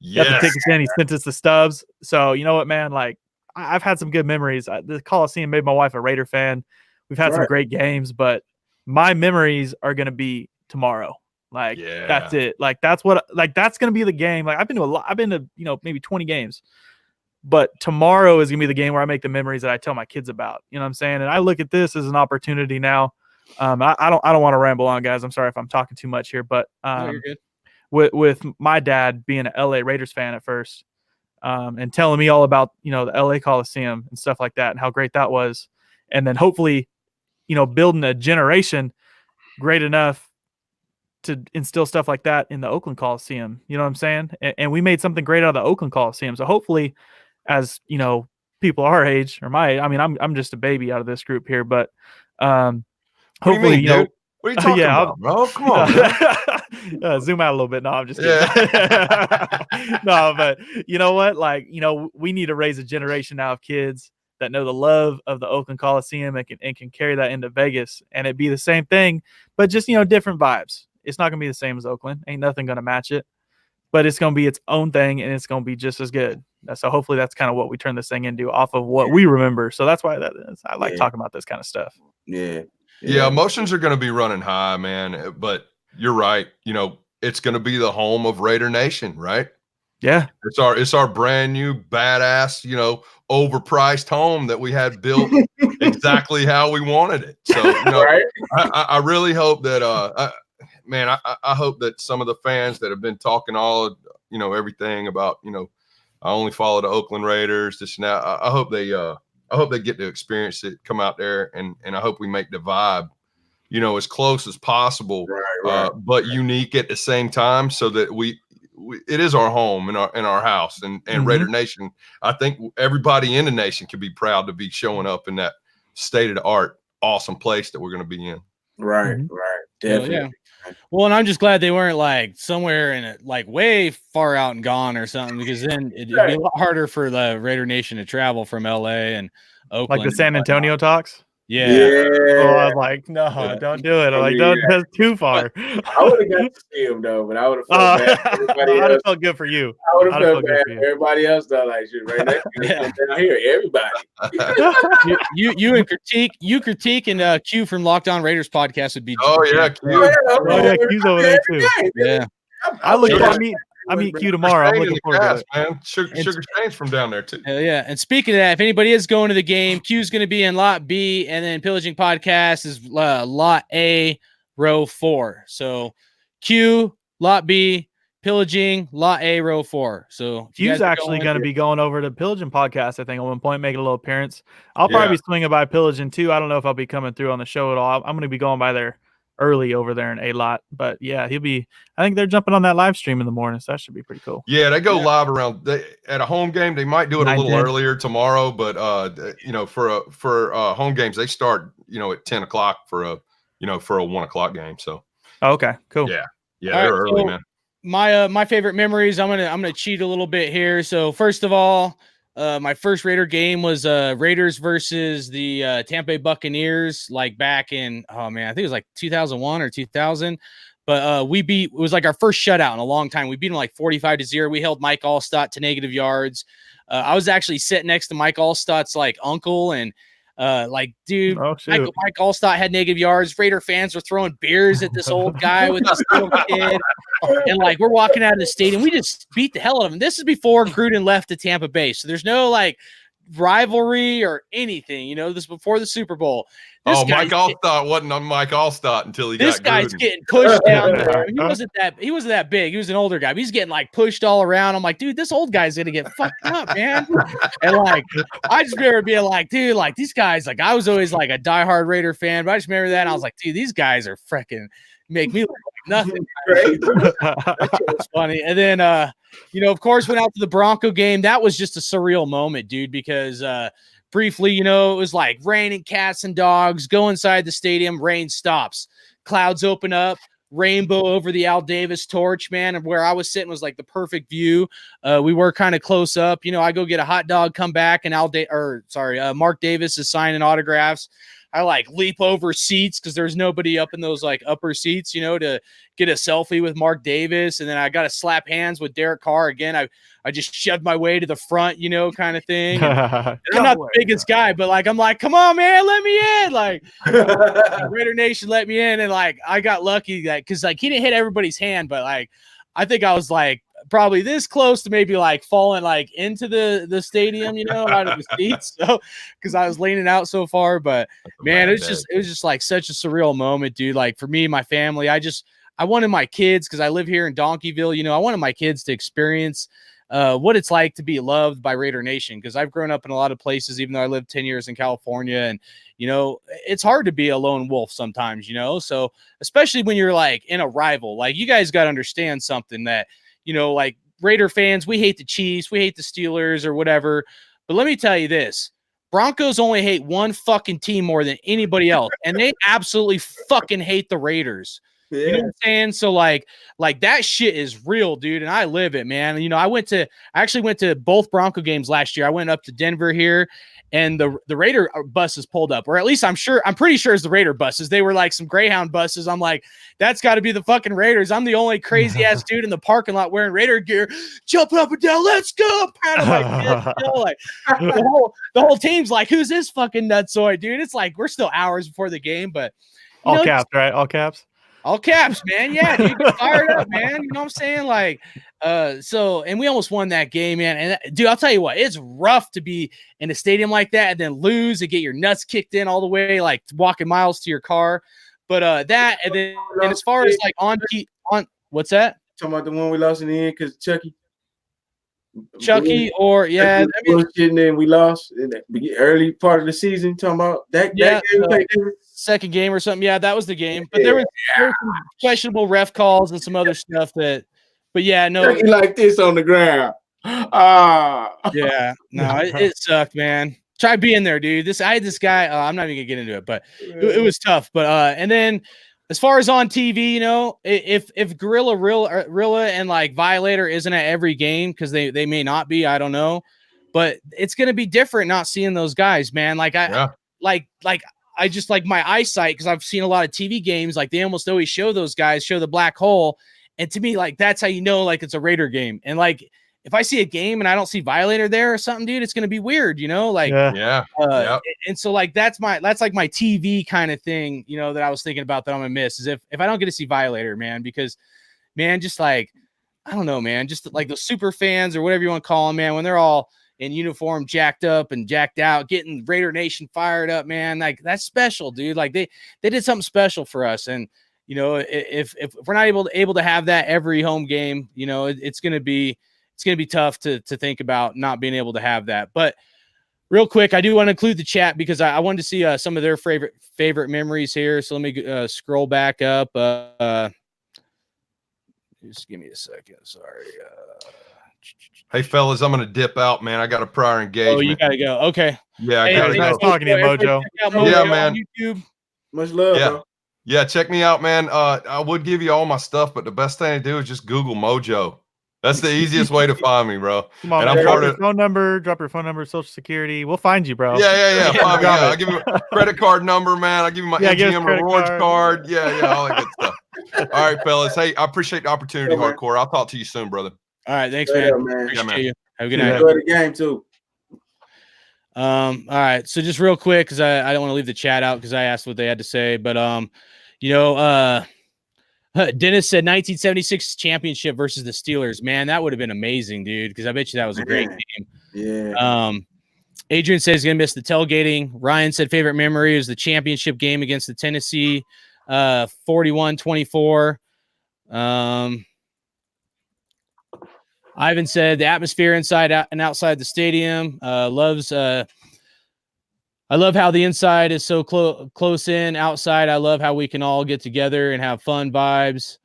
Yes. Got the tickets in. He sent us the stubs. So, you know what, man? Like, I've had some good memories. The Coliseum made my wife a Raider fan. We've had some great games, but my memories are going to be tomorrow. Like, that's it. Like, that's going to be the game. Like, I've been to maybe 20 games, but tomorrow is going to be the game where I make the memories that I tell my kids about. You know what I'm saying? And I look at this as an opportunity now. I don't want to ramble on, guys. I'm sorry if I'm talking too much here, but no, you're good. With my dad being an LA Raiders fan at first, and telling me all about, the LA Coliseum and stuff like that and how great that was. And then hopefully, building a generation great enough to instill stuff like that in the Oakland Coliseum. You know what I'm saying? And we made something great out of the Oakland Coliseum. So hopefully, as people our age or my age, I mean, I'm just a baby out of this group here, but hopefully, what are you talking about, bro? Come on. Zoom out a little bit. No, I'm just kidding. No, but you know what? Like, we need to raise a generation now of kids that know the love of the Oakland Coliseum and can carry that into Vegas, and it'd be the same thing, but just, different vibes. It's not going to be the same as Oakland. Ain't nothing going to match it, but it's going to be its own thing, and it's going to be just as good. So hopefully that's kind of what we turn this thing into off of what we remember. So that's why I like talking about this kind of stuff. Yeah, emotions are going to be running high, man. But you're right. It's going to be the home of Raider Nation, right? Yeah. It's our brand new badass, overpriced home that we had built exactly how we wanted it. So, right? I really hope that, I hope that some of the fans that have been talking everything about, I only follow the Oakland Raiders, this and that. I hope they get to experience it, come out there, and I hope we make the vibe, as close as possible, but unique at the same time, so that it is our home in our house and Raider Nation. I think everybody in the nation can be proud to be showing up in that state of the art, awesome place that we're going to be in. Right. Definitely. Well, well, and I'm just glad they weren't like somewhere in it, like way far out and gone or something, because then it'd be a lot harder for the Raider Nation to travel from LA and Oakland. Like the San Antonio talks? Yeah. Oh, I was like, no, don't do it. I'm like, that's too far. I would have got to see him though, but I would have felt bad. I would have felt good for you. I would have felt bad for everybody else though. Like, shit, right now, down here, everybody. you critique and Q from Locked On Raiders podcast would be. Oh yeah, Q. Q's over there too. Yeah. I meet Q tomorrow. I'm looking forward to it. Man. Sugar Shane's from down there too. Yeah. And speaking of that, if anybody is going to the game, Q's going to be in Lot B, and then Pillaging Podcast is Lot A, Row 4. So Q, Lot B, Pillaging, Lot A, Row 4. So Q's actually going to be going over to Pillaging Podcast, I think, at one point, making a little appearance. I'll probably be swinging by Pillaging too. I don't know if I'll be coming through on the show at all. I'm going to be going by there early over there in A Lot, but yeah, I think they're jumping on that live stream in the morning, so that should be pretty cool. Yeah, they go live around at a home game. They might do it a little earlier tomorrow, but for home games they start at 10 o'clock for a 1 o'clock game. So okay, cool. Yeah, they're early, man. My favorite memories. I'm gonna cheat a little bit here. So first of all, my first Raider game was Raiders versus the Tampa Bay Buccaneers, like back in, I think it was like 2001 or 2000. But it was like our first shutout in a long time. We beat them like 45-0. We held Mike Allstott to negative yards. I was actually sitting next to Mike Allstott's like uncle, and Mike Allstott had negative yards. Raider fans were throwing beers at this old guy with this little kid. And like, we're walking out of the stadium. We just beat the hell out of him. This is before Gruden left to Tampa Bay. So there's no like rivalry or anything, this is before the Super Bowl. Mike Allstott wasn't on Mike Allstott until he this got guy's Gruden. getting pushed down there. He wasn't that big. He was an older guy. But he's getting like pushed all around. I'm like, dude, this old guy's gonna get fucked up, man. And like, I just remember being like, dude, like these guys, like I was always like a diehard Raider fan, but I just remember that and I was like, dude, these guys are freaking make me look like nothing. That shit was funny. And then of course, went out to the Bronco game. That was just a surreal moment, dude, because briefly, it was like raining cats and dogs. Go inside the stadium, rain stops. Clouds open up, rainbow over the Al Davis torch, man. And where I was sitting was like the perfect view. We were kind of close up. I go get a hot dog, come back, and Mark Davis is signing autographs. I like leap over seats because there's nobody up in those like upper seats, to get a selfie with Mark Davis. And then I got to slap hands with Derek Carr again. I just shoved my way to the front, kind of thing. And I'm not the biggest guy, but like, I'm like, come on, man, let me in. Like Raider Nation let me in. And like, I got lucky that because like he didn't hit everybody's hand, but like, I think I was like probably this close to maybe like falling like into the stadium, out of the seats. So because I was leaning out so far, but man, it was just like such a surreal moment, dude. Like for me, my family, I wanted my kids, because I live here in Donkeyville, I wanted my kids to experience what it's like to be loved by Raider Nation, because I've grown up in a lot of places, even though I lived 10 years in California, and it's hard to be a lone wolf sometimes, so especially when you're like in a rival. Like you guys got to understand something that like Raider fans, we hate the Chiefs, we hate the Steelers or whatever, but let me tell you this: Broncos only hate one fucking team more than anybody else, and they absolutely fucking hate the Raiders. Yeah. You know what I'm saying? So like that shit is real, dude. And I live it, man. I actually went to both Bronco games last year. I went up to Denver here, and the Raider buses pulled up, or at least I'm pretty sure it's the Raider buses. They were like some Greyhound buses. I'm like, that's got to be the fucking Raiders. I'm the only crazy ass dude in the parking lot wearing Raider gear, jumping up and down. Let's go. Like the whole team's like, who's this fucking nutsoid, dude? It's like, we're still hours before the game, but all caps, right? All caps. All caps, man. Yeah, dude, get fired up, man. You know what I'm saying? Like, and we almost won that game, man. And dude, I'll tell you what, it's rough to be in a stadium like that and then lose and get your nuts kicked in all the way, like walking miles to your car. But and as far as like on what's that? Talking about the one we lost in the end because Chucky, or yeah, and then we lost in the early part of the season. Talking about that game, second game or something. Yeah, that was the game. But there was some questionable ref calls and some other stuff but yeah, no, Chucky like this on the ground. Yeah, no, it sucked, man. Try being there, dude. I had this guy. I'm not even gonna get into it, but it was tough. But and then as far as on TV, if Gorilla and like Violator isn't at every game, because they may not be, I don't know, but it's gonna be different not seeing those guys, man. Like I just like my eyesight, because I've seen a lot of TV games. Like they almost always show those guys, show the black hole, and to me, like that's how like it's a Raider game. And like if I see a game and I don't see Violator there or something, dude, it's gonna be weird, like And so like that's like my TV kind of thing, that I was thinking about that I'm gonna miss, is if I don't get to see Violator, man, because man, just like I don't know, man, just like those super fans or whatever you want to call them, man, when they're all in uniform, jacked up and jacked out, getting Raider Nation fired up, man, like that's special, dude. Like they did something special for us, and if we're not able to have that every home game, it's gonna be tough to think about not being able to have that. But real quick, I do want to include the chat because I wanted to see some of their favorite memories here. So let me scroll back up. Just give me a second. Sorry. Hey, fellas, I'm going to dip out, man. I got a prior engagement. Oh, you got to go. Okay. Yeah, I got to go. Nice talking to you, Mojo. Yeah, man. YouTube. Much love, bro. Yeah, check me out, man. I would give you all my stuff, but the best thing to do is just Google MoJo. That's the easiest way to find me, bro. Come on, man. Drop your phone number, social security. We'll find you, bro. Yeah. I'll give you my credit card number, man. I'll give you my MGM rewards card. Yeah, all that good stuff. All right, fellas. Hey, I appreciate the opportunity, Hardcore. I'll talk to you soon, brother. All right, thanks, man. Appreciate you. Have a good night. Enjoy the game too. All right, so just real quick, because I don't want to leave the chat out because I asked what they had to say, but Dennis said 1976 championship versus the Steelers. Man, that would have been amazing, dude, because I bet you that was a great game. Yeah. Adrian says he's gonna miss the tailgating. Ryan said favorite memory is the championship game against the Tennessee, 41-24. Ivan said the atmosphere inside and outside the stadium. I love how the inside is so close in. Outside, I love how we can all get together and have fun vibes.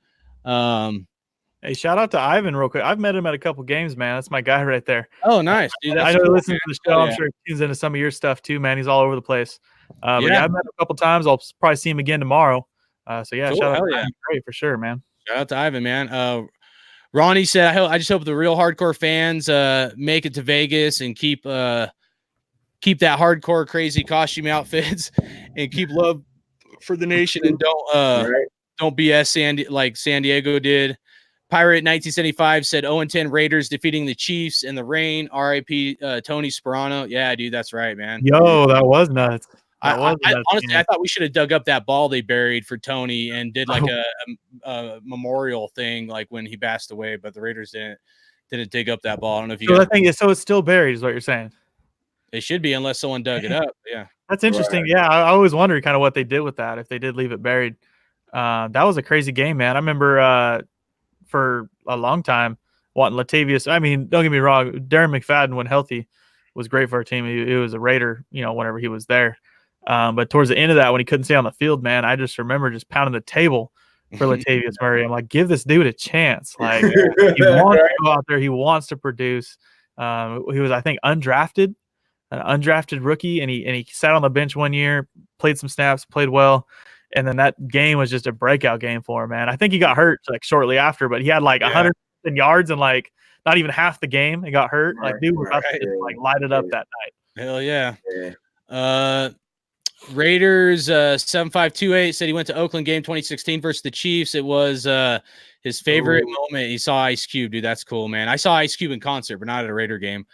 Hey, shout out to Ivan real quick. I've met him at a couple games, man. That's my guy right there. Oh, nice, dude. I know he listens to the show. I'm sure he tunes into some of your stuff too, man. He's all over the place. But yeah, I've met him a couple times. I'll probably see him again tomorrow. So yeah, cool. shout out to Ivan. Great for sure, man. Shout out to Ivan, man. Ronnie said, I just hope the real hardcore fans make it to Vegas and keep that hardcore crazy costume outfits and keep love for the nation and don't BS like San Diego did. Pirate 1975 said 0-10 Raiders defeating the Chiefs in the rain. RIP Tony Sperano. Yeah, dude, that's right, man. Yo, that was nuts. Honestly, I thought we should have dug up that ball they buried for Tony and did like a memorial thing like when he passed away, but the Raiders didn't dig up that ball. I don't know if you so it's still buried, is what you're saying. It should be unless someone dug it up. Yeah. That's interesting. Right. Yeah, I always wondered kind of what they did with that, if they did leave it buried. That was a crazy game, man. I remember for a long time wanting Latavius. I mean, don't get me wrong, Darren McFadden, when healthy, was great for our team. He was a Raider, whenever he was there. But towards the end of that, when he couldn't stay on the field, man, I just remember just pounding the table for Latavius Murray. I'm like, give this dude a chance. Like, he wants to go out there. He wants to produce. He was, I think, an undrafted rookie, and he sat on the bench one year, played some snaps, played well. And then that game was just a breakout game for him, man. I think he got hurt like shortly after, but he had like 100 yards and like not even half the game. He got hurt. Like, dude was about to just, like light it up that night. Hell yeah. Raiders 7528 said he went to Oakland game 2016 versus the Chiefs. It was his favorite moment. He saw Ice Cube, dude. That's cool, man. I saw Ice Cube in concert, but not at a Raider game.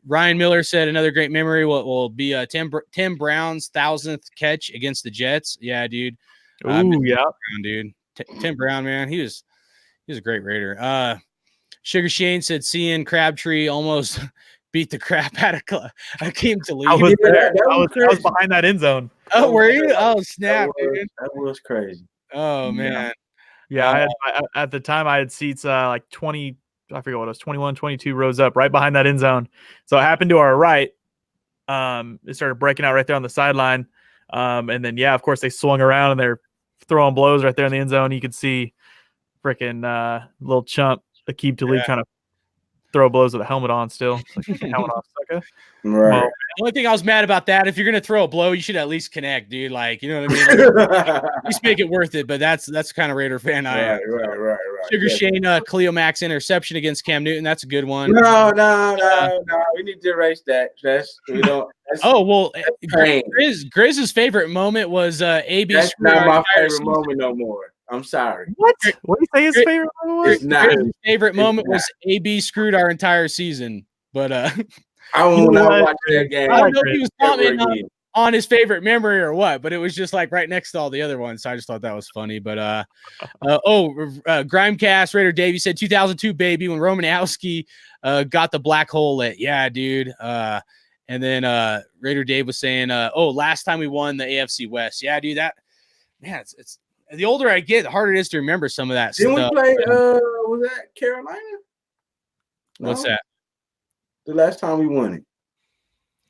Ryan Miller said another great memory will be Tim Brown's 1,000th catch against the Jets. Yeah, dude. Ooh, yeah, Brown, dude. Tim Brown, man, he was a great Raider. Sugar Shane said seeing Crabtree almost beat the crap out of Akeem Talib. I was behind that end zone. Oh, were you? Oh, snap, dude. That was crazy. Oh, man. Yeah, at the time I had seats like 20. I forget what it was, 21, 22 rows up right behind that end zone. So it happened to our right. It started breaking out right there on the sideline. And then, of course, they swung around and they're throwing blows right there in the end zone. You could see freaking little chump Aqib Talib trying to throw blows with a helmet on still. Like, helmet off, sucker. Right. Well, the only thing I was mad about that, if you're going to throw a blow, you should at least connect, dude. Like, you know what I mean? Like, at least make it worth it, but that's the kind of Raider fan I am. Right. Sugar Shane, Cleo Max interception against Cam Newton. That's a good one. No. We need to erase that. We don't. Grizz's favorite moment was AB. That's not my favorite moment no more. I'm sorry. What do you say his favorite moment was? Grizz's favorite moment was AB screwed our entire season. But I will not watch that game. I don't know if he was commenting on his favorite memory or what, but it was just like right next to all the other ones. So I just thought that was funny. But Grimecast Raider Davey said 2002 baby when Romanowski got the black hole lit. Yeah, dude. And then Raider Dave was saying, last time we won the AFC West. Yeah, dude. It's the older I get, the harder it is to remember some of that stuff. Didn't we play? Was that Carolina? No? What's that? The last time we won it.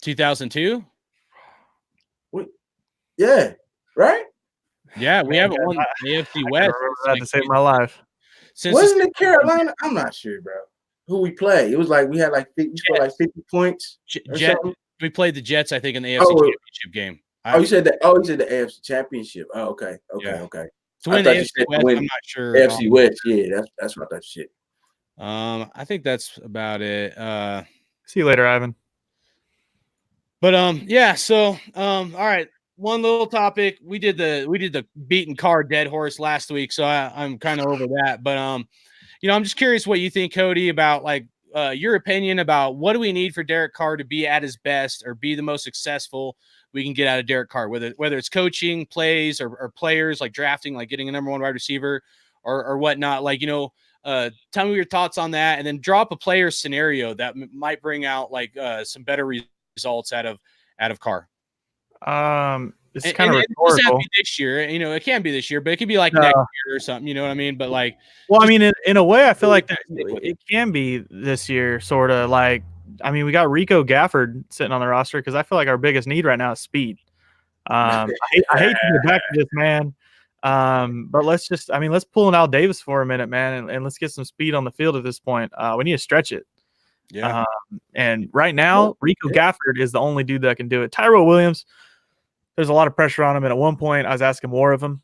2002? Yeah, right? Yeah, we haven't won the AFC West. I had to save my life. Wasn't it Carolina? I'm not sure, bro. Who we play? It was like we had like 50 points. We played the Jets, I think, in the AFC Championship game. You said that. Oh, you said the AFC Championship. Oh, okay. To win the AFC West, I'm not sure. AFC West, yeah, that's what that shit. I think that's about it. See you later, Ivan. But so all right. One little topic. We did the beating Carr dead horse last week, so I'm kind of over that. But I'm just curious what you think, Cody, about like your opinion about what do we need for Derek Carr to be at his best or be the most successful we can get out of Derek Carr, whether it's coaching, plays, or players, like drafting, like getting a number one wide receiver or whatnot. Like, Tell me your thoughts on that, and then drop a player scenario that might bring out like some better results out of Carr. It's kind of it doesn't have to rhetorical. be this year. It can't be this year, but it could be like No. next year or something. You know what I mean? But like, well, I mean, in a way, I feel like that stick with it can be this year, sort of like. I mean, we got Rico Gafford sitting on the roster because I feel like our biggest need right now is speed. I hate to get back to this, man. But let's pull an Al Davis for a minute, man, and let's get some speed on the field at this point. We need to stretch it. Yeah. And right now, Rico Gafford is the only dude that can do it. Tyrell Williams, there's a lot of pressure on him. And at one point, I was asking more of him,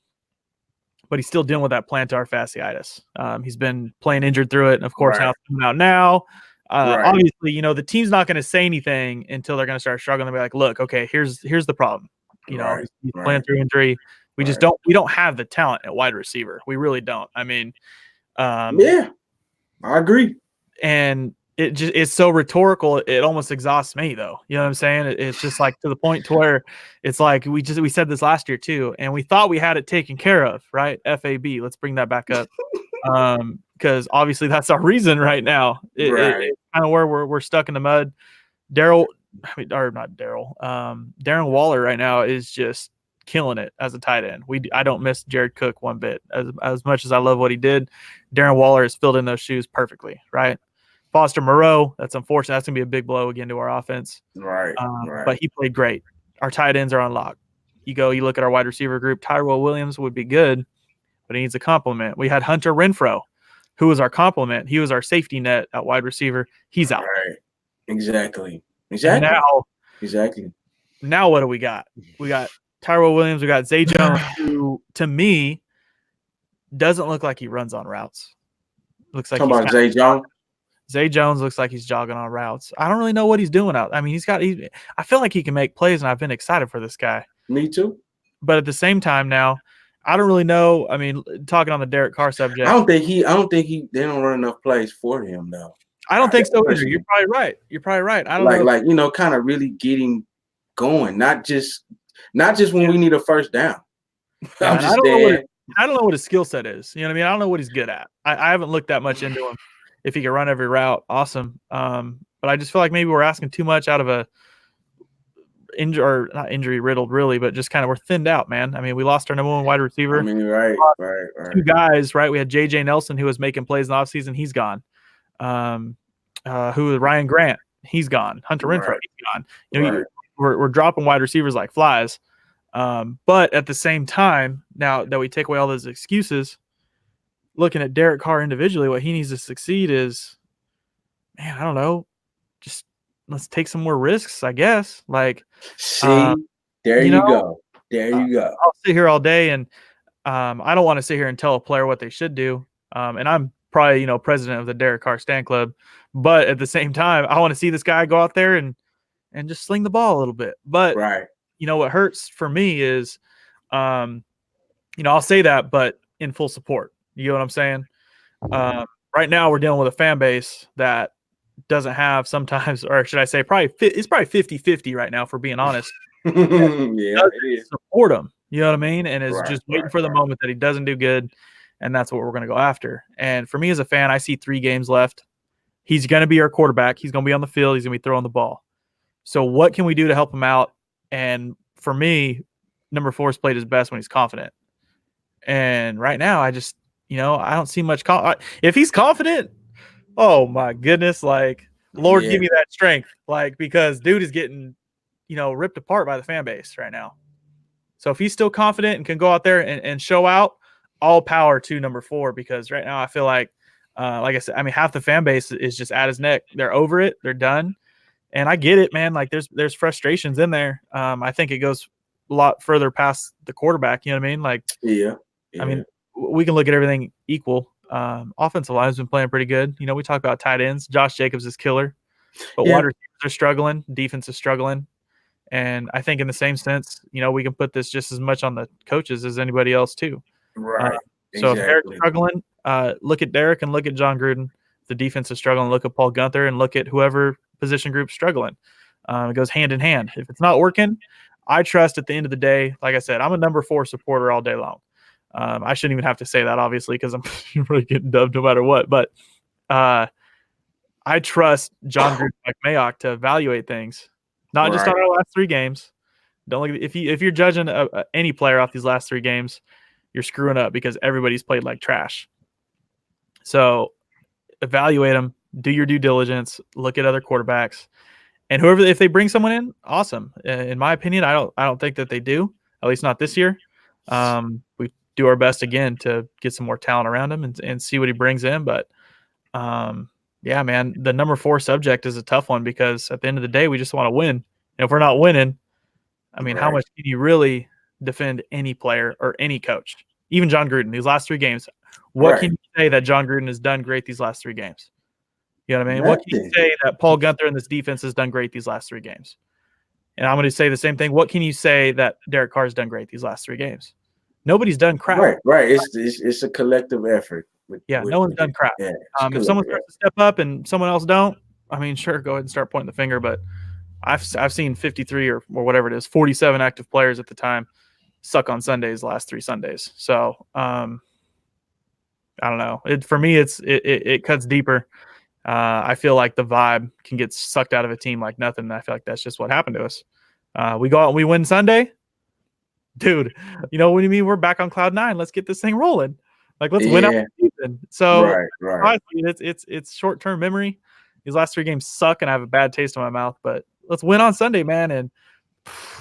but he's still dealing with that plantar fasciitis. He's been playing injured through it. And of course, now it's coming out now. Obviously, the team's not going to say anything until they're going to start struggling. They'll be like, look, okay, here's the problem. He's playing through injury. We just don't have the talent at wide receiver. We really don't. I mean, I agree. And it's so rhetorical. It almost exhausts me, though. You know what I'm saying? It's just like to the point to where it's like we said this last year too, and we thought we had it taken care of, right? FAB. Let's bring that back up. Because obviously that's our reason right now. It's kind of where we're stuck in the mud. Darren Waller right now is just killing it as a tight end. I don't miss Jared Cook one bit. As much as I love what he did, Darren Waller has filled in those shoes perfectly, right? Foster Moreau, that's unfortunate. That's going to be a big blow again to our offense. Right. But he played great. Our tight ends are unlocked. You look at our wide receiver group, Tyrell Williams would be good, but he needs a compliment. We had Hunter Renfrow, who was our complement. He was our safety net at wide receiver. He's out. Right. Exactly. Now what do we got? We got Tyrell Williams. We got Zay Jones, who to me doesn't look like he runs on routes. Looks like about Zay Jones. Zay Jones looks like he's jogging on routes. I don't really know what he's doing out. I mean, I feel like he can make plays, and I've been excited for this guy. Me too. But at the same time now, I don't really know. I mean, talking on the Derek Carr subject, I don't think they don't run enough plays for him though. I don't think so either. You're probably right. I don't know. Kind of really getting going, not just when we need a first down. I don't know what his skill set is. You know what I mean? I don't know what he's good at. I haven't looked that much into him. If he can run every route, awesome. But I just feel like maybe we're asking too much out of a not injury riddled really, but just kind of we're thinned out, man. I mean, we lost our number one wide receiver. I mean, right. Two guys, right? We had JJ Nelson who was making plays in the offseason. He's gone. Who is Ryan Grant? He's gone. Hunter Renfrow, he's gone. We're dropping wide receivers like flies. But at the same time, now that we take away all those excuses, looking at Derek Carr individually, what he needs to succeed is, man, I don't know, just let's take some more risks, I guess. Like, there you go. I'll sit here all day, and I don't want to sit here and tell a player what they should do. And I'm probably, president of the Derek Carr Stan Club, but at the same time, I want to see this guy go out there and just sling the ball a little bit. But what hurts for me is, I'll say that, but in full support. You know what I'm saying? Right now, we're dealing with a fan base that doesn't have sometimes, or should I say, it's probably 50-50 right now, for being honest. It is. Support him. You know what I mean? And is just waiting for the moment that he doesn't do good, and that's what we're going to go after. And for me as a fan, I see 3 games left. He's going to be our quarterback. He's going to be on the field. He's going to be throwing the ball. So what can we do to help him out? And for me, number 4's played his best when he's confident. And right now, I just, I don't see much. If he's confident, oh my goodness, like, Lord, give me that strength. Like, because dude is getting, ripped apart by the fan base right now. So if he's still confident and can go out there and show out, all power to number 4, because right now I feel like I said, I mean, half the fan base is just at his neck. They're over it. They're done. And I get it, man. Like, there's frustrations in there. I think it goes a lot further past the quarterback. You know what I mean? Like, I mean, we can look at everything equal. Offensive line has been playing pretty good. We talk about tight ends. Josh Jacobs is killer, but wide receivers are struggling. Defense is struggling. And I think in the same sense, we can put this just as much on the coaches as anybody else too. Right. So if Derek's struggling, look at Derek and look at John Gruden. If the defense is struggling, look at Paul Gunther and look at whoever position group's struggling. It goes hand in hand. If it's not working, I trust at the end of the day, like I said, I'm a number 4 supporter all day long. I shouldn't even have to say that, obviously, because I'm really getting dubbed no matter what. But I trust John Gruden like Mayock to evaluate things, not just on our last 3 games. Don't look at, if you're judging any player off these last 3 games, you're screwing up because everybody's played like trash. So evaluate them, do your due diligence, look at other quarterbacks, and whoever, if they bring someone in, awesome. In my opinion, I don't think that they do, at least not this year. We do our best again to get some more talent around him and see what he brings in. But yeah, man, the number 4 subject is a tough one because at the end of the day, we just want to win. And if we're not winning, I mean, how much can you really defend any player or any coach, even John Gruden, these last 3 games? What can you say that John Gruden has done great these last 3 games? You know what I mean? What can you say that Paul Gunther and this defense has done great these last 3 games? And I'm going to say the same thing. What can you say that Derek Carr has done great these last 3 games? Nobody's done crap. Right. It's a collective effort. No one's done crap. Yeah, if someone starts to step up and someone else don't, I mean, sure, go ahead and start pointing the finger. But I've seen 53 or whatever it is, 47 active players at the time suck on Sundays the last 3 Sundays. So I don't know. For me, it cuts deeper. I feel like the vibe can get sucked out of a team like nothing. And I feel like that's just what happened to us. We go out and we win Sunday. Dude, you know what do you mean? We're back on cloud 9. Let's get this thing rolling. Like, let's win out the season. So it's short-term memory. These last 3 games suck and I have a bad taste in my mouth, but let's win on Sunday, man. And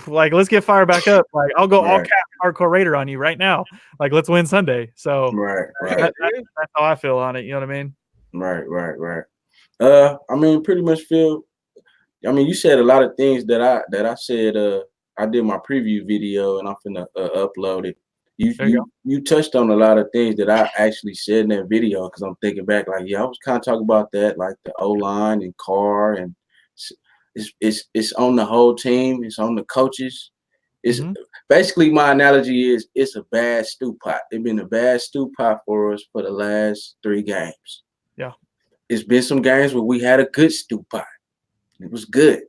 like, let's get fired back up. Like, I'll go all cap hardcore Raider on you right now. Like, let's win Sunday. So that's how I feel on it. You know what I mean? Right. I mean, pretty much feel. I mean, you said a lot of things that I said. I did my preview video and I'm finna upload it. You touched on a lot of things that I actually said in that video because I'm thinking back, like, I was kind of talking about that, like the O-line and Carr, and it's on the whole team. It's on the coaches. It's basically, my analogy is it's a bad stew pot. It's been a bad stew pot for us for the last 3 games. Yeah, it's been some games where we had a good stew pot. It was good,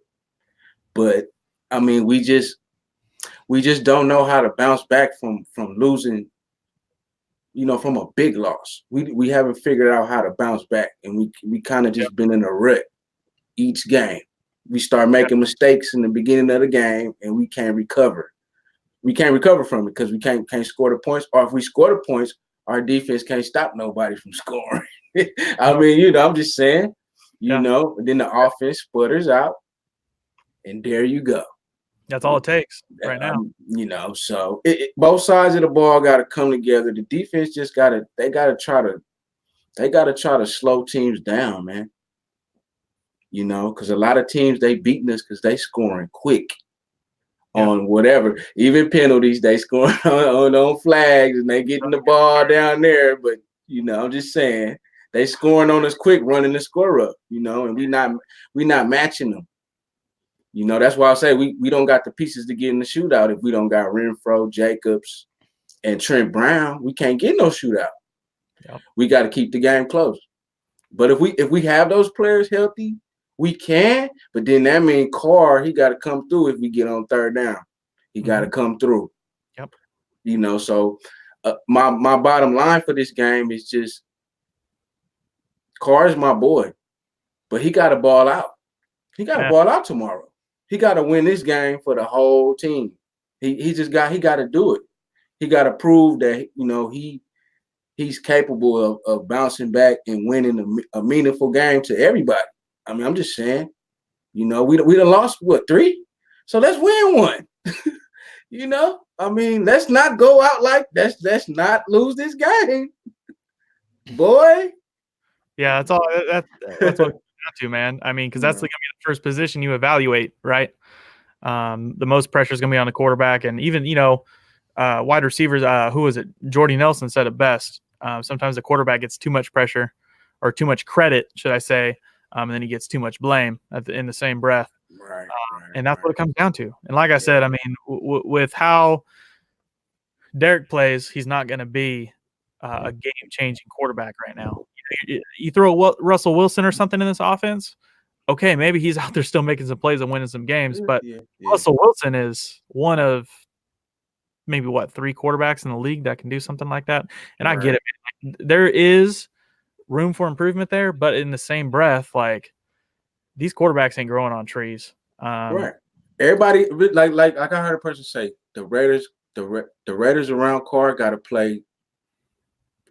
but I mean, we just don't know how to bounce back from losing, from a big loss. We haven't figured out how to bounce back, and we kind of just been in a rut each game. We start making mistakes in the beginning of the game, and we can't recover. We can't recover from it because we can't score the points, or if we score the points, our defense can't stop nobody from scoring. I mean, I'm just saying, and then the offense sputters out, and there you go. That's all it takes right now. So both sides of the ball got to come together. The defense just got to try to slow teams down, man. Because a lot of teams, they beating us because they scoring quick on whatever, even penalties. They scoring on flags and they getting the ball down there. But I'm just saying, they scoring on us quick, running the score up. And we not matching them. That's why I say we don't got the pieces to get in the shootout. If we don't got Renfro, Jacobs, and Trent Brown, we can't get no shootout. Yep. We got to keep the game close. But if we have those players healthy, we can. But then that means Carr, he got to come through if we get on 3rd down. He got to come through. Yep. So my bottom line for this game is just Carr is my boy, but he got to ball out. He got to ball out tomorrow. He got to win this game for the whole team. He got to do it. He got to prove that he's capable of bouncing back and winning a meaningful game to everybody. I mean, I'm just saying, we done lost 3, so let's win 1. I mean, let's not go out like let's not lose this game, boy. Yeah, that's all. That's what. To, man. I mean, because that's going to be the first position you evaluate, right? The most pressure is going to be on the quarterback, and even wide receivers. Who was it? Jordy Nelson said it best. Sometimes the quarterback gets too much pressure, or too much credit, should I say, and then he gets too much blame in the same breath. Right. And that's what it comes down to. And like I said, I mean, with how Derek plays, he's not going to be a game-changing quarterback right now. You throw Russell Wilson or something in this offense, okay, maybe he's out there still making some plays and winning some games, but Russell Wilson is one of maybe 3 quarterbacks in the league that can do something like that. And Right. I get it, man. There is room for improvement there, but in the same breath, like these quarterbacks ain't growing on trees. Right. Everybody like I heard a person say the Raiders around Carr got to play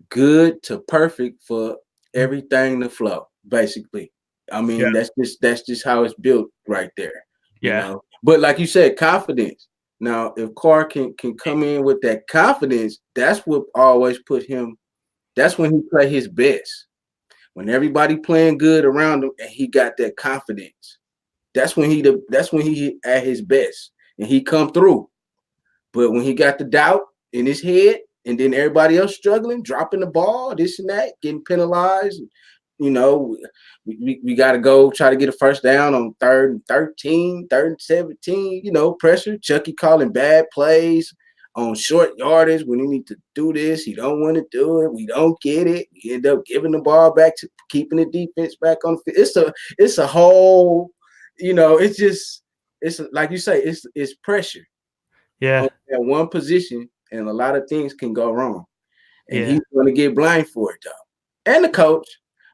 good to perfect for everything to flow. Basically, I mean that's just how it's built right there. You know, but like you said, confidence. Now, if Carr can come in with that confidence, that's what always put him. That's when he play his best. When everybody playing good around him and he got that confidence. That's when he at his best and he come through. But when he got the doubt in his head and then everybody else struggling, dropping the ball, this and that, getting penalized, you know, we got to go try to get a first down on 3rd and 13, 3rd and 17, you know, pressure. Chucky calling bad plays on short yardage when he need to do this. He don't want to do it. We don't get it. We end up giving the ball back to keeping the defense back on the field. It's a whole, you know, it's like you say, it's pressure. Yeah. At one position, and a lot of things can go wrong. And he's going to get blamed for it, though. And the coach.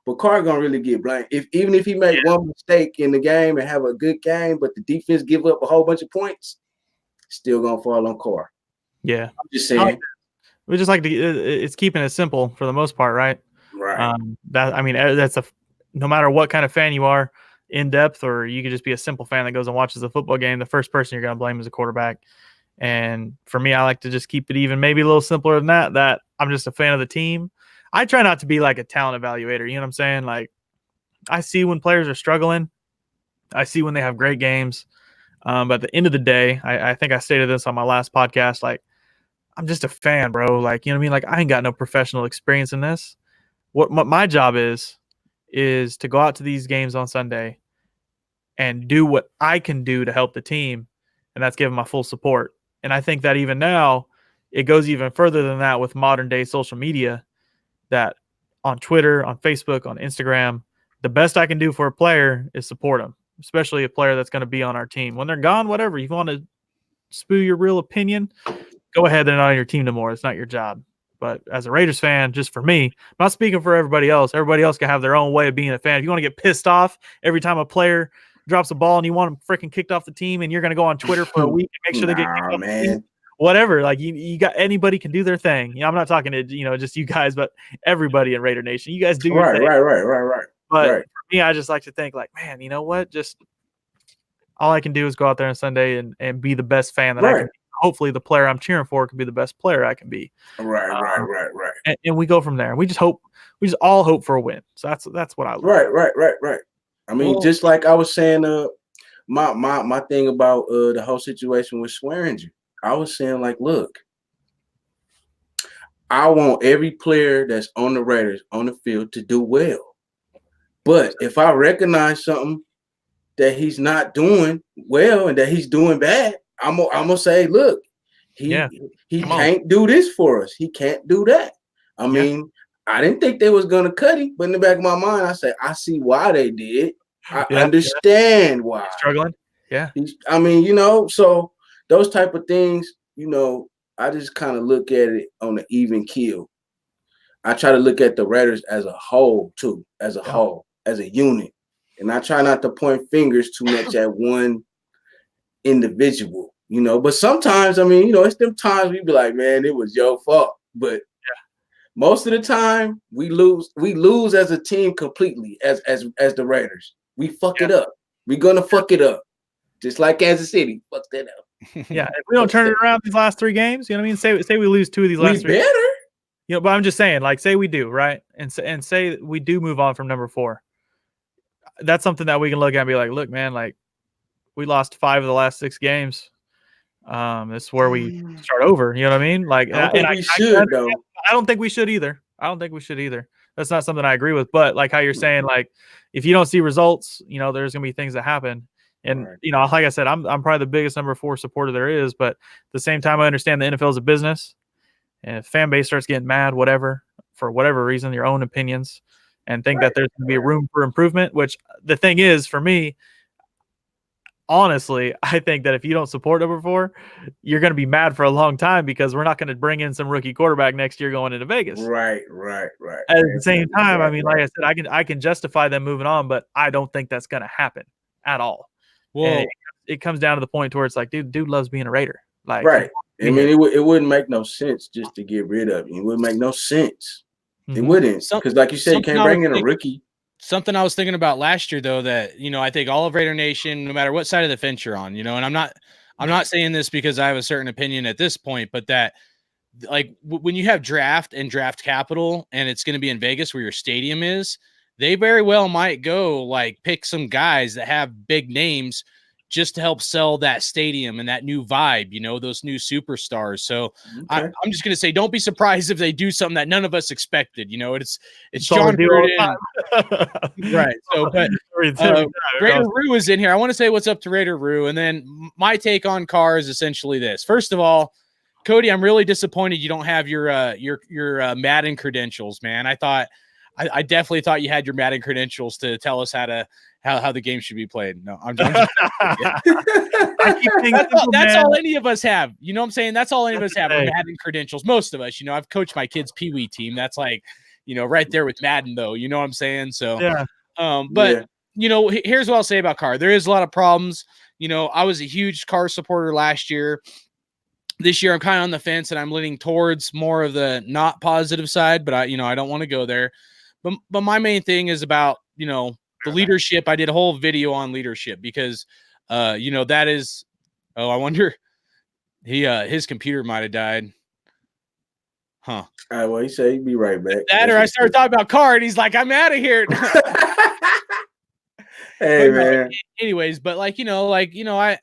But Carr going to really get blamed. Even if he make one mistake in the game and have a good game, but the defense give up a whole bunch of points, still going to fall on Carr. Yeah. I'm just saying. We just like to, it's keeping it simple for the most part, right? Right. That's no matter what kind of fan you are, in depth, or you could just be a simple fan that goes and watches a football game, the first person you're going to blame is a quarterback. And for me, I like to just keep it even, maybe a little simpler than that I'm just a fan of the team. I try not to be like a talent evaluator. You know what I'm saying? Like, I see when players are struggling. I see when they have great games. But at the end of the day, I think I stated this on my last podcast, like, I'm just a fan, bro. Like, you know what I mean? Like, I ain't got no professional experience in this. What my job is to go out to these games on Sunday and do what I can do to help the team, and that's give them my full support. And I think that even now, it goes even further than that with modern day social media, that on Twitter, on Facebook, on Instagram, the best I can do for a player is support them, especially a player that's going to be on our team. When they're gone, whatever, you want to spew your real opinion, go ahead. They're not on your team no more. It's not your job. But as a Raiders fan, just for me, I'm not speaking for everybody else. Everybody else can have their own way of being a fan. If you want to get pissed off every time a player drops a ball and you want them freaking kicked off the team, and you're going to go on Twitter for a week and make sure they get kicked off the team, whatever. Like, you got, anybody can do their thing. You know, I'm not talking to, just you guys, but everybody in Raider Nation. You guys do your thing. Right. But for me, I just like to think, like, man, you know what? Just all I can do is go out there on Sunday and be the best fan that I can be. Hopefully the player I'm cheering for can be the best player I can be. Right. And we go from there. We just all hope for a win. So that's what I love. Right. I mean, just like I was saying, my thing about the whole situation with Swearinger, I was saying, like, look, I want every player that's on the Raiders on the field to do well. But if I recognize something that he's not doing well and that he's doing bad, I'm gonna say, look, he can't do this for us. He can't do that. I mean, I didn't think they was gonna cut him, but in the back of my mind, I said, I see why they did. I understand why. He's struggling. Yeah. So those type of things, I just kind of look at it on an even keel. I try to look at the Raiders as a whole too, as a unit. And I try not to point fingers too much at one individual, but sometimes, it's them times we be like, man, it was your fault. But most of the time we lose as a team completely as the Raiders. We fuck it up. We're gonna fuck it up. Just like Kansas City. Fuck that up. Yeah. If we don't turn it around these last 3 games, you know what I mean? Say we lose 2 of these last 3 better. But I'm just saying, like, say we do, right? And say we do move on from number 4. That's something that we can look at and be like, look, man, like, we lost 5 of the last 6 games. This is where we start over. You know what I mean? Like, I don't think we should either. That's not something I agree with. But like how you're saying, like, if you don't see results, there's gonna be things that happen. And like I said, I'm probably the biggest number 4 supporter there is. But at the same time, I understand the NFL is a business, and if fan base starts getting mad, whatever, for whatever reason, your own opinions, and think that there's going to be room for improvement. Which the thing is, for me, honestly, I think that if you don't support number 4, you're going to be mad for a long time because we're not going to bring in some rookie quarterback next year going into Vegas. Right. At the same time, I mean, like I said, I can justify them moving on, but I don't think that's going to happen at all. Well, it comes down to the point where it's like, dude loves being a Raider. Like, right. I mean, it wouldn't make no sense just to get rid of him. It wouldn't make no sense. It wouldn't, because like you said, you can't bring in a rookie. Something I was thinking about last year, though, that, you know, I think all of Raider Nation, no matter what side of the fence you're on, you know, and I'm not saying this because I have a certain opinion at this point, but that, like, when you have draft and draft capital and it's going to be in Vegas where your stadium is, they very well might go like pick some guys that have big names just to help sell that stadium and that new vibe, you know, those new superstars. So I'm just going to say, don't be surprised if they do something that none of us expected. You know, it's John Gruden. Right. So, but Raider Rue is in here. I want to say what's up to Raider Rue. And then my take on Carr is essentially this. First of all, Cody, I'm really disappointed you don't have your Madden credentials, man. I definitely thought you had your Madden credentials to tell us how the game should be played. No, I'm just I keep thinking that's all any of us have. You know what I'm saying? That's all any of us have are Madden credentials. Most of us, you know, I've coached my kids' Pee Wee team. That's like, you know, right there with Madden though. You know what I'm saying? So, you know, here's what I'll say about Carr. There is a lot of problems. You know, I was a huge Carr supporter last year. This year, I'm kind of on the fence and I'm leaning towards more of the not positive side, but I don't want to go there. But my main thing is about, you know, the leadership. I did a whole video on leadership because, you know, that is, I wonder, his computer might have died. Huh. All right, well, he said he'd be right back. That or I started talking about Carr and he's like, I'm out of here. Hey, man. Anyways, but I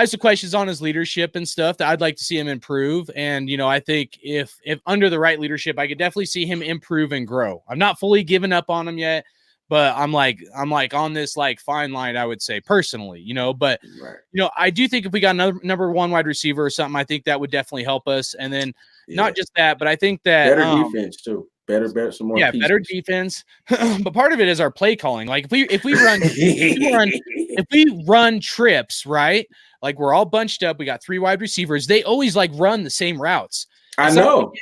have some questions on his leadership and stuff that I'd like to see him improve. And, you know, I think if under the right leadership, I could definitely see him improve and grow. I'm not fully given up on him yet, but I'm like on this like fine line, I would say personally, you know, but you know, I do think if we got another number 1 wide receiver or something, I think that would definitely help us. And then not just that, but I think that better defense too. Better, some more. Pieces. Better defense. But part of it is our play calling. Like if we run trips, right? Like we're all bunched up. We got 3 wide receivers. They always like run the same routes. I know.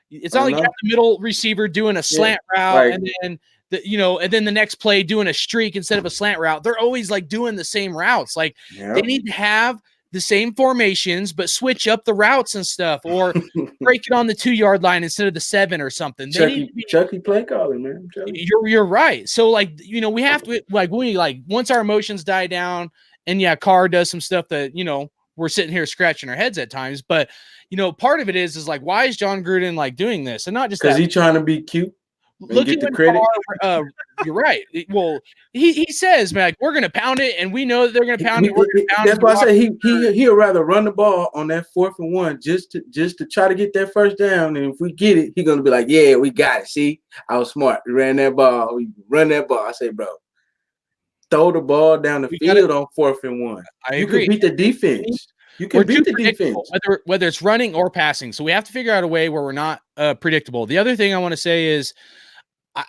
It's not like you have the middle receiver doing a slant route, and then the next play doing a streak instead of a slant route. They're always like doing the same routes. Like they need to have the same formations, but switch up the routes and stuff, or break it on the 2-yard line instead of the 7 or something. Chucky play calling, man. You're right. So like, you know, we have to once our emotions die down, and Carr does some stuff that, you know, we're sitting here scratching our heads at times, but you know, part of it is like, why is John Gruden like doing this? And not just because he's trying to be cute. Look at the credit. You're right. Well, he says, man, like, we're going to pound it, and we know that they're going to pound it. We're going to pound That's why I say he'll rather run the ball on that 4th and 1 just to try to get that first down. And if we get it, he's going to be like, yeah, we got it. See, I was smart. We ran that ball. We run that ball. I say, bro, throw the ball down the field on 4th and 1. I agree. You can beat the defense. You can beat the defense. Whether it's running or passing. So we have to figure out a way where we're not predictable. The other thing I want to say is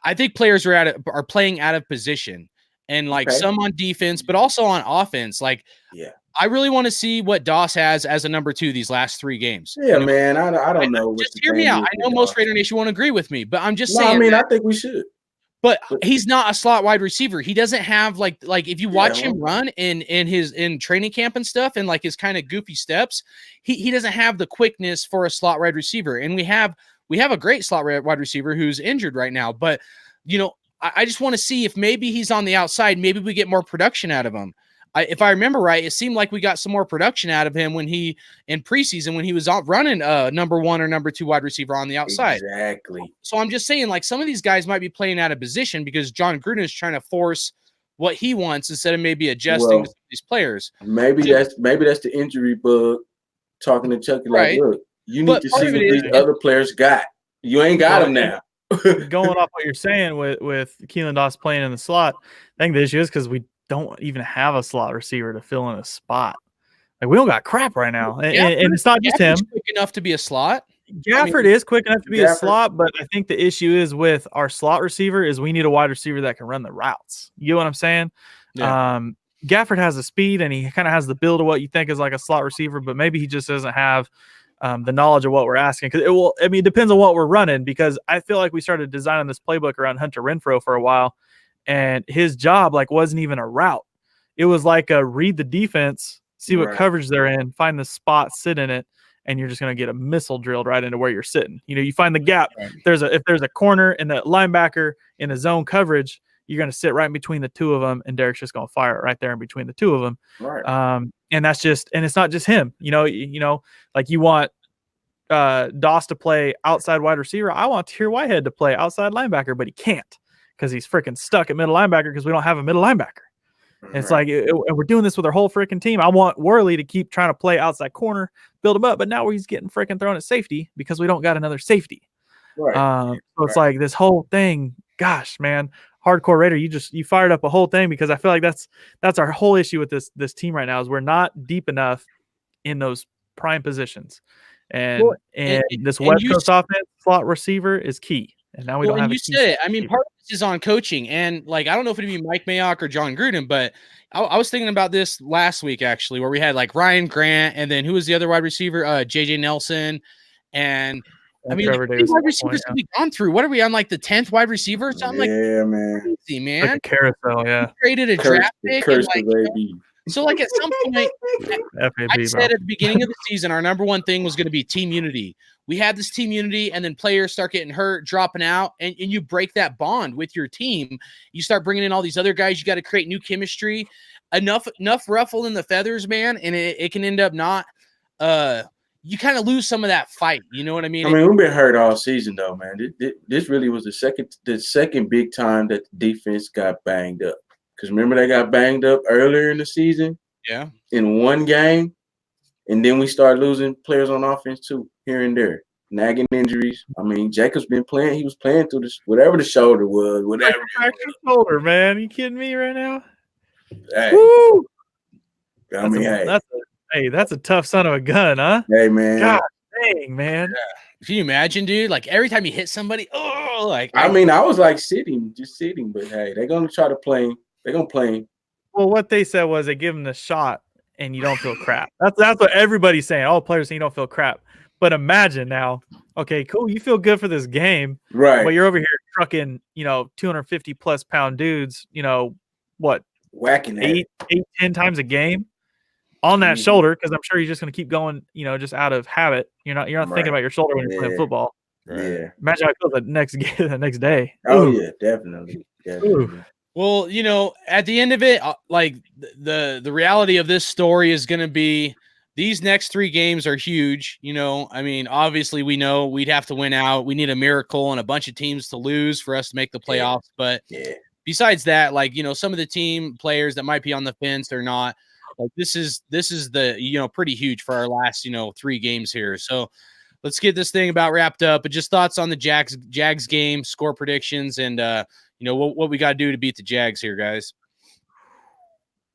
I think players are playing out of position, and like some on defense, but also on offense. Like, I really want to see what Doss has as a number 2 these last 3 games. Yeah, you know? Man, I don't know. Just hear me out. I know most Raider Nation won't agree with me, but I'm just saying. I mean, I think we should. But he's not a slot wide receiver. He doesn't have like if you watch him run in training camp and stuff, and like his kind of goofy steps, he doesn't have the quickness for a slot wide receiver. And we have a great slot wide receiver who's injured right now. But you know, I just want to see if maybe he's on the outside. Maybe we get more production out of him. If I remember right, it seemed like we got some more production out of him when he in preseason when he was out running number 1 or number 2 wide receiver on the outside. Exactly. So I'm just saying, like, some of these guys might be playing out of position because John Gruden is trying to force what he wants instead of maybe adjusting to these players. Maybe that's the injury bug. Talking to Chucky, like, look, you need to see what these other players got. You ain't got them now. Going off what you're saying with Keelan Doss playing in the slot, I think the issue is because we don't even have a slot receiver to fill in a spot. Like, we don't got crap right now, and it's not just him. Quick enough to be a slot. Gafford is quick enough to be a slot, but I think the issue is with our slot receiver is we need a wide receiver that can run the routes. You know what I'm saying? Yeah. Gafford has the speed and he kind of has the build of what you think is like a slot receiver, but maybe he just doesn't have the knowledge of what we're asking. Because it depends on what we're running, because I feel like we started designing this playbook around Hunter Renfrow for a while, and his job like wasn't even a route. It was like a read the defense, see what coverage they're in, find the spot, sit in it, and you're just going to get a missile drilled right into where you're sitting. You find the gap. Right. If there's a corner and the linebacker in a zone coverage, you're going to sit right in between the two of them, and Derek's just going to fire it right there in between the two of them. Right. And that's just, and it's not just him. Like you want Doss to play outside wide receiver. I want Tier Whitehead to play outside linebacker, but he can't because he's freaking stuck at middle linebacker because we don't have a middle linebacker. And it's like, we're doing this with our whole freaking team. I want Worley to keep trying to play outside corner, build him up, but now he's getting freaking thrown at safety because we don't got another safety. Right. So it's like this whole thing. Gosh, man, Hardcore Raider, you fired up a whole thing, because I feel like that's our whole issue with this team right now is we're not deep enough in those prime positions, and this West Coast offense slot receiver is key. And now we don't have. You said it. I mean, part of this is on coaching, and like I don't know if it'd be Mike Mayock or John Gruden, but I was thinking about this last week actually, where we had like Ryan Grant, and then who was the other wide receiver? JJ Nelson, and I mean, wide receivers have we gone through? What are we on, like the 10th wide receiver or something? Yeah, man. Crazy, man. Like a carousel, yeah. We traded a draft pick. So, like, at some point, I said at the beginning of the season, our number one thing was going to be team unity. We had this team unity, and then players start getting hurt, dropping out, and you break that bond with your team. You start bringing in all these other guys. You got to create new chemistry. Enough ruffle in the feathers, man, and it can end up not you kind of lose some of that fight. You know what I mean? I mean, we've been hurt all season, though, man. This really was the second big time that the defense got banged up. Because remember, they got banged up earlier in the season. Yeah. In one game, and then we started losing players on offense too, here and there, nagging injuries. I mean, Jacob's been playing. He was playing through this, whatever the shoulder was, whatever. Shoulder, man. Are you kidding me right now? Hey. Woo! I mean, that's a tough son of a gun, huh? Hey, man. God dang, man. Yeah. Can you imagine, dude? Like every time you hit somebody, I was like just sitting, but hey, they're gonna try to play. They're gonna play. Well, what they said was they give them the shot and you don't feel crap. That's what everybody's saying. All players say you don't feel crap. But imagine now, okay, cool, you feel good for this game, right? But you're over here trucking, 250 plus pound dudes, whacking 8-10 times a game on that shoulder, because I'm sure you're just going to keep going, just out of habit. You're not thinking about your shoulder when you're playing football. Right. Yeah. Imagine how I feel the next day. Oh yeah, definitely. Well, at the end of it, like the reality of this story is going to be these next 3 games are huge. I mean, obviously we know we'd have to win out. We need a miracle and a bunch of teams to lose for us to make the playoffs. But besides that, like, some of the team players that might be on the fence or not, like this is the, pretty huge for our last, 3 games here. So let's get this thing about wrapped up. But just thoughts on the Jags game, score predictions, and what we got to do to beat the Jags here, guys.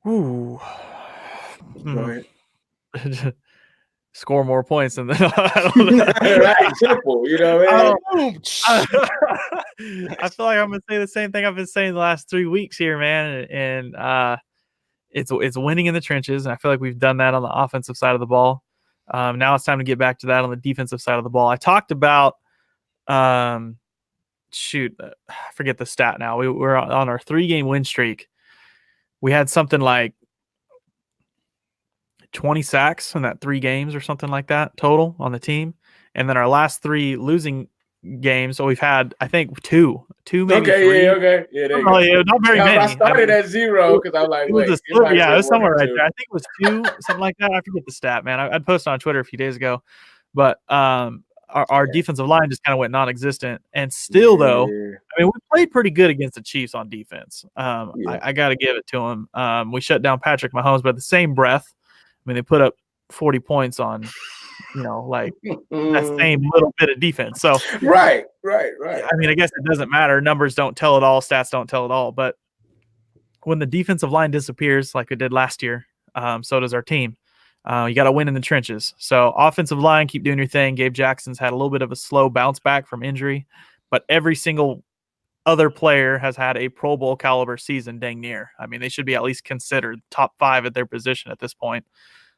Ooh. Go ahead. Score more points than right, simple, I feel like I'm gonna say the same thing I've been saying the last 3 weeks here, man. And it's winning in the trenches, and I feel like we've done that on the offensive side of the ball. Now it's time to get back to that on the defensive side of the ball. I talked about I forget the stat now. We're on our 3-game win streak. We had something like 20 sacks in that 3 games or something like that total on the team. And then our last 3 losing games, so we've had, I think, two maybe 3. Okay. Yeah, there you go. Not very many. I started at 0 because I'm like, it was somewhere right there. I think it was 2, something like that. I forget the stat, man. I'd posted on Twitter a few days ago. But our defensive line just kind of went non-existent. And still, though, I mean, we played pretty good against the Chiefs on defense. I got to give it to them. We shut down Patrick Mahomes, but at the same breath, I mean, they put up 40 points on, like that same little bit of defense. So right. I mean, I guess it doesn't matter. Numbers don't tell it all. Stats don't tell it all. But when the defensive line disappears, like it did last year, so does our team. You got to win in the trenches. So offensive line, keep doing your thing. Gabe Jackson's had a little bit of a slow bounce back from injury, but every single other player has had a Pro Bowl caliber season dang near. I mean, they should be at least considered top 5 at their position at this point.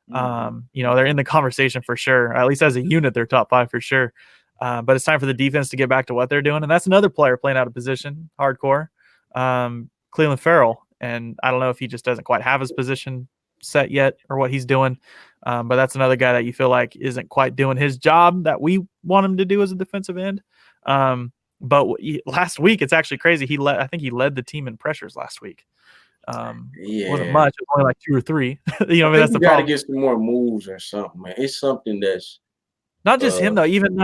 They're in the conversation for sure. At least as a unit, they're top 5 for sure. But it's time for the defense to get back to what they're doing. And that's another player playing out of position, hardcore, Cleveland Farrell. And I don't know if he just doesn't quite have his position set yet or what he's doing. But that's another guy that you feel like isn't quite doing his job that we want him to do as a defensive end. But last week, it's actually crazy. I think he led the team in pressures last week. Wasn't much. It was only like 2 or 3. That's the problem. You got to get some more moves or something, man. It's something that's not just him though. Even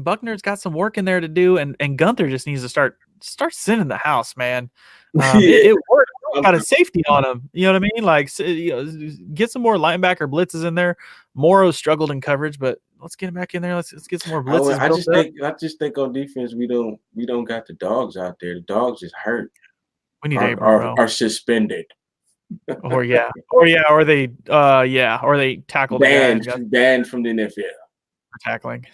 Buckner's got some work in there to do, and Gunther just needs to start sending the house, man. It worked. Got a safety on him. You know what I mean? Like, get some more linebacker blitzes in there. Morrow struggled in coverage, but let's get him back in there. Let's get some more blitzes. I just think on defense we don't got the dogs out there. The dogs is hurt. We need are suspended. or they tackled banned from the NFL for tackling.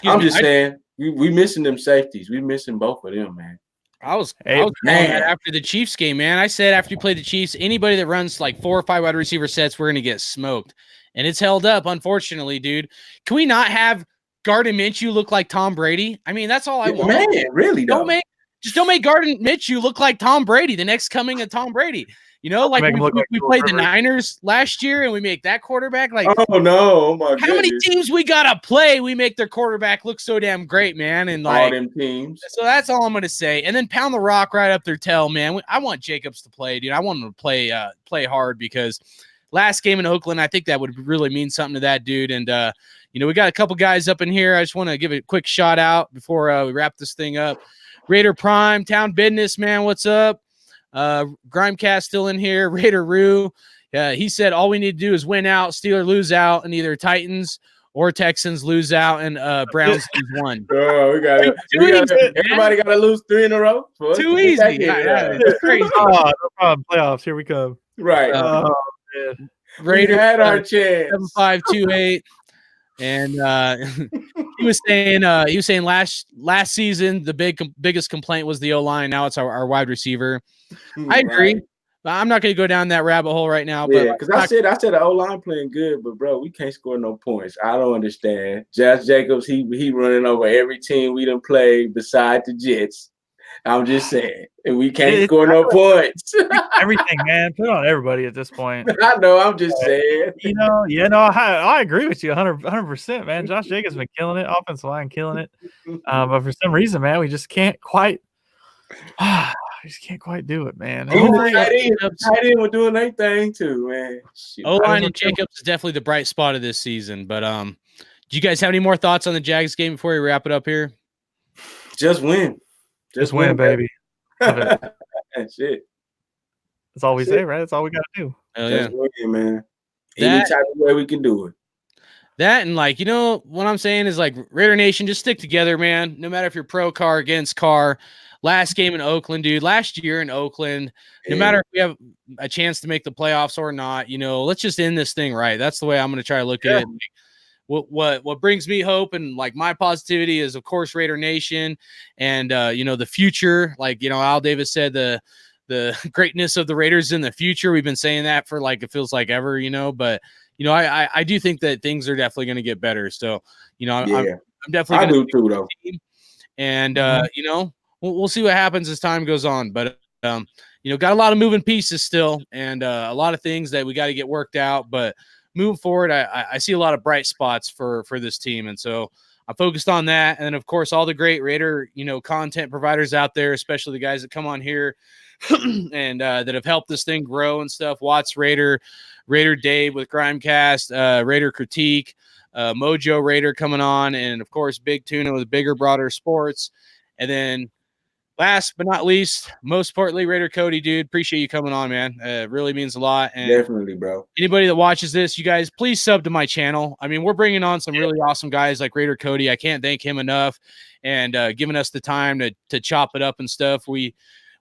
I'm just saying we missing them safeties. We missing both of them, man. I was calling that after the Chiefs game, man. I said after you play the Chiefs, anybody that runs like 4 or 5 wide receiver sets, we're gonna get smoked. And it's held up, unfortunately, dude. Can we not have Gardner Minshew look like Tom Brady? I mean, that's all I want. Man, really, don't make Gardner Minshew look like Tom Brady, the next coming of Tom Brady. You know, like we played the Niners last year and we make that quarterback like, oh no, oh my goodness. How many teams we gotta play? We make their quarterback look so damn great, man. And like all them teams. So that's all I'm gonna say. And then pound the rock right up their tail, man. I want Jacobs to play, dude. I want him to play hard because last game in Oakland, I think that would really mean something to that dude. And we got a couple guys up in here. I just want to give a quick shout out before we wrap this thing up. Raider Prime, Town Business, man. What's up? Grimecast still in here. Raider Rue. He said all we need to do is win out, Steelers lose out, and either Titans or Texans lose out, and Browns lose 1. Oh, everybody got to lose 3 in a row. Too easy. It's crazy. No problem. Playoffs. Here we come. Right. Raider had our chance. 7528. And he was saying last season the biggest complaint was the O-line. Now it's our wide receiver. I agree. Right. I'm not going to go down that rabbit hole right now. Yeah, because I said the O-line playing good, but bro, we can't score no points. I don't understand. Josh Jacobs, he running over every team we done played beside the Jets. I'm just saying, and we can't score no points. Everything, man. Put it on everybody at this point. I know. I'm just saying. I agree with you 100%, man. Josh Jacobs been killing it. Offensive line killing it. But for some reason, man, we just can't quite. do it, man. Tight end were doing their thing too, man. O-line and Jacobs is definitely the bright spot of this season. But do you guys have any more thoughts on the Jags game before we wrap it up here? Just win. Just win, baby. That's it. That's all we say, right? That's all we got to do. Just win, man. Any type of way we can do it. That and what I'm saying is Raider Nation, just stick together, man. No matter if you're pro Carr against Carr. Last game in Oakland, dude. Last year in Oakland, no matter if we have a chance to make the playoffs or not, let's just end this thing right. That's the way I'm going to try to look at it. What brings me hope and my positivity is, of course, Raider Nation and the future. Al Davis said, the greatness of the Raiders in the future. We've been saying that for it feels like ever, but I do think that things are definitely going to get better. So I'm definitely going to do too, though. And we'll see what happens as time goes on. But got a lot of moving pieces still, and a lot of things that we got to get worked out. But moving forward, I see a lot of bright spots for this team. And so I'm focused on that. And then, of course, all the great Raider, content providers out there, especially the guys that come on here and that have helped this thing grow and stuff. WattsRaider, Raider Dave with Grimecast, Raider Critique, MoJo Raider coming on. And, of course, Big Tuna with Bigger, Broader Sports. And then last but not least, most importantly, Raider Cody, dude, appreciate you coming on, man. It really means a lot. And definitely, bro. Anybody that watches this, you guys, please sub to my channel. I mean, we're bringing on some really awesome guys like Raider Cody. I can't thank him enough, and giving us the time to chop it up and stuff.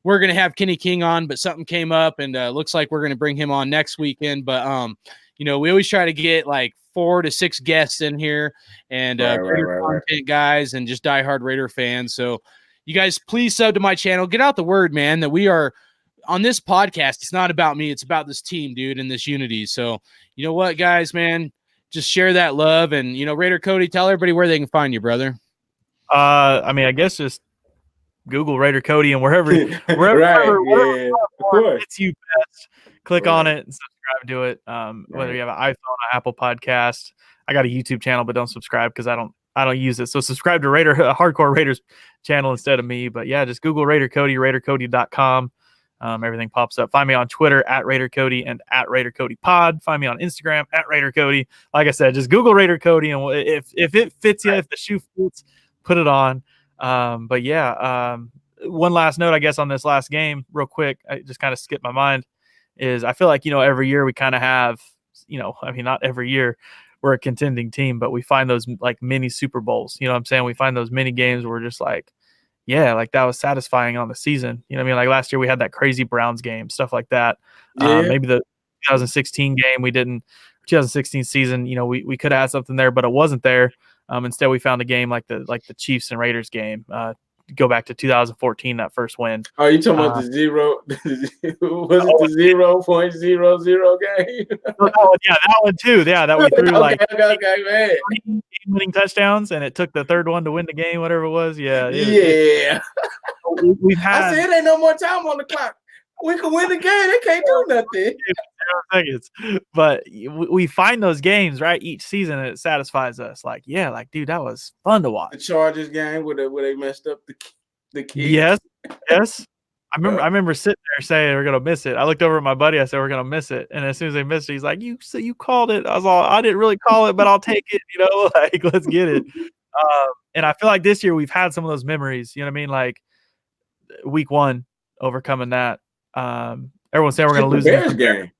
We're going to have Kenny King on, but something came up, and looks like we're going to bring him on next weekend. But, we always try to get 4 to 6 guests in here and Raider content guys and just diehard Raider fans. So, you guys please sub to my channel. Get out the word, man, that we are on this podcast. It's not about me. It's about this team, dude, and this unity. So you know what, guys, man, just share that love. And, Raider Cody, tell everybody where they can find you, brother. I mean, I guess just Google Raider Cody and wherever Right, yeah, of course. fits you best, click on it and subscribe to it. Whether you have an iPhone, or Apple Podcast, I got a YouTube channel, but don't subscribe because I don't use it. So subscribe to Hardcore Raiders channel instead of me. But yeah, just Google Raider Cody, RaiderCody.com. Everything pops up. Find me on Twitter at Raider Cody and at Raider Cody Pod. Find me on Instagram at Raider Cody. Like I said, just Google Raider Cody, and if it fits you, if the shoe fits, put it on. But yeah, one last note, I guess, on this last game, real quick, I just kind of skipped my mind, is I feel like, every year we kind of have, I mean, not every year we're a contending team, but we find those like mini Super Bowls. You know what I'm saying? We find those mini games where we're just like, yeah, like that was satisfying on the season. You know what I mean? Like last year we had that crazy Browns game, stuff like that. Yeah. Maybe the 2016 game, 2016 season, we could have had something there, but it wasn't there. Instead, we found a game like the Chiefs and Raiders game. Go back to 2014, that first win. Oh, you talking about the 0? Was it the 0.00 game? That one too. Yeah, that we threw okay, man. winning touchdowns, and it took the third one to win the game, whatever it was. Yeah. We've had. I said it ain't no more time on the clock. We can win the game. They can't do nothing. Seconds. But we find those games, right, each season, and it satisfies us. Like, yeah, like, dude, that was fun to watch. The Chargers game where they messed up the key. Yes. I remember sitting there saying we're gonna miss it. I looked over at my buddy. I said we're gonna miss it, and as soon as they missed it, he's like, "You called it." I was all, "I didn't really call it, but I'll take it." Like, let's get it. And I feel like this year we've had some of those memories. You know what I mean? Like week 1, overcoming that. Everyone's saying we're going to lose the Bears game.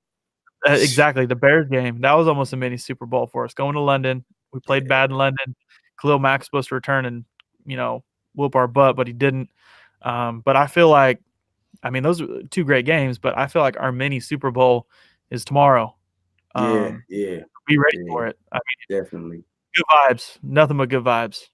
Exactly, the Bears game. That was almost a mini Super Bowl for us. Going to London, we played bad in London. Khalil Mack's supposed to return and whoop our butt, but he didn't. But I feel like, I mean, those are 2 great games. But I feel like our mini Super Bowl is tomorrow. Yeah. Be ready for it. I mean, definitely. Good vibes. Nothing but good vibes.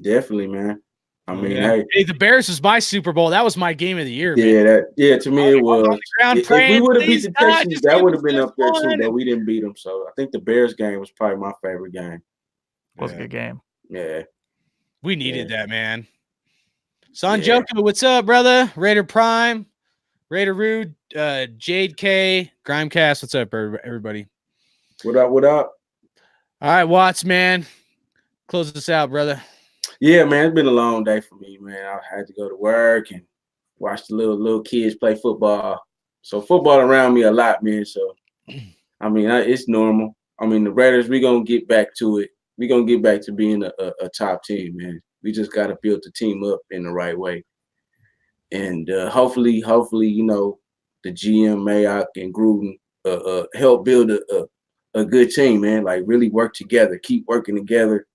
Definitely, man. I mean, hey, the Bears was my Super Bowl. That was my game of the year. Yeah, man. To me it was. If we would have beat the Texans, that would have been up there too, but we didn't beat them. So I think the Bears game was probably my favorite game. It was a good game. Yeah. We needed that, man. Son Joker, what's up, brother? Raider Prime, Raider Rude, Jade K, Grimecast. What's up, everybody? What up? All right, Watts, man. Close this out, brother. Yeah, man, it's been a long day for me, man. I had to go to work and watch the little kids play football. So football around me a lot, man. So, I mean, it's normal. I mean, the Raiders, we're going to get back to it. We're going to get back to being a top team, man. We just got to build the team up in the right way. And hopefully, the GM, Mayock, and Gruden help build a good team, man. Like, really work together, keep working together.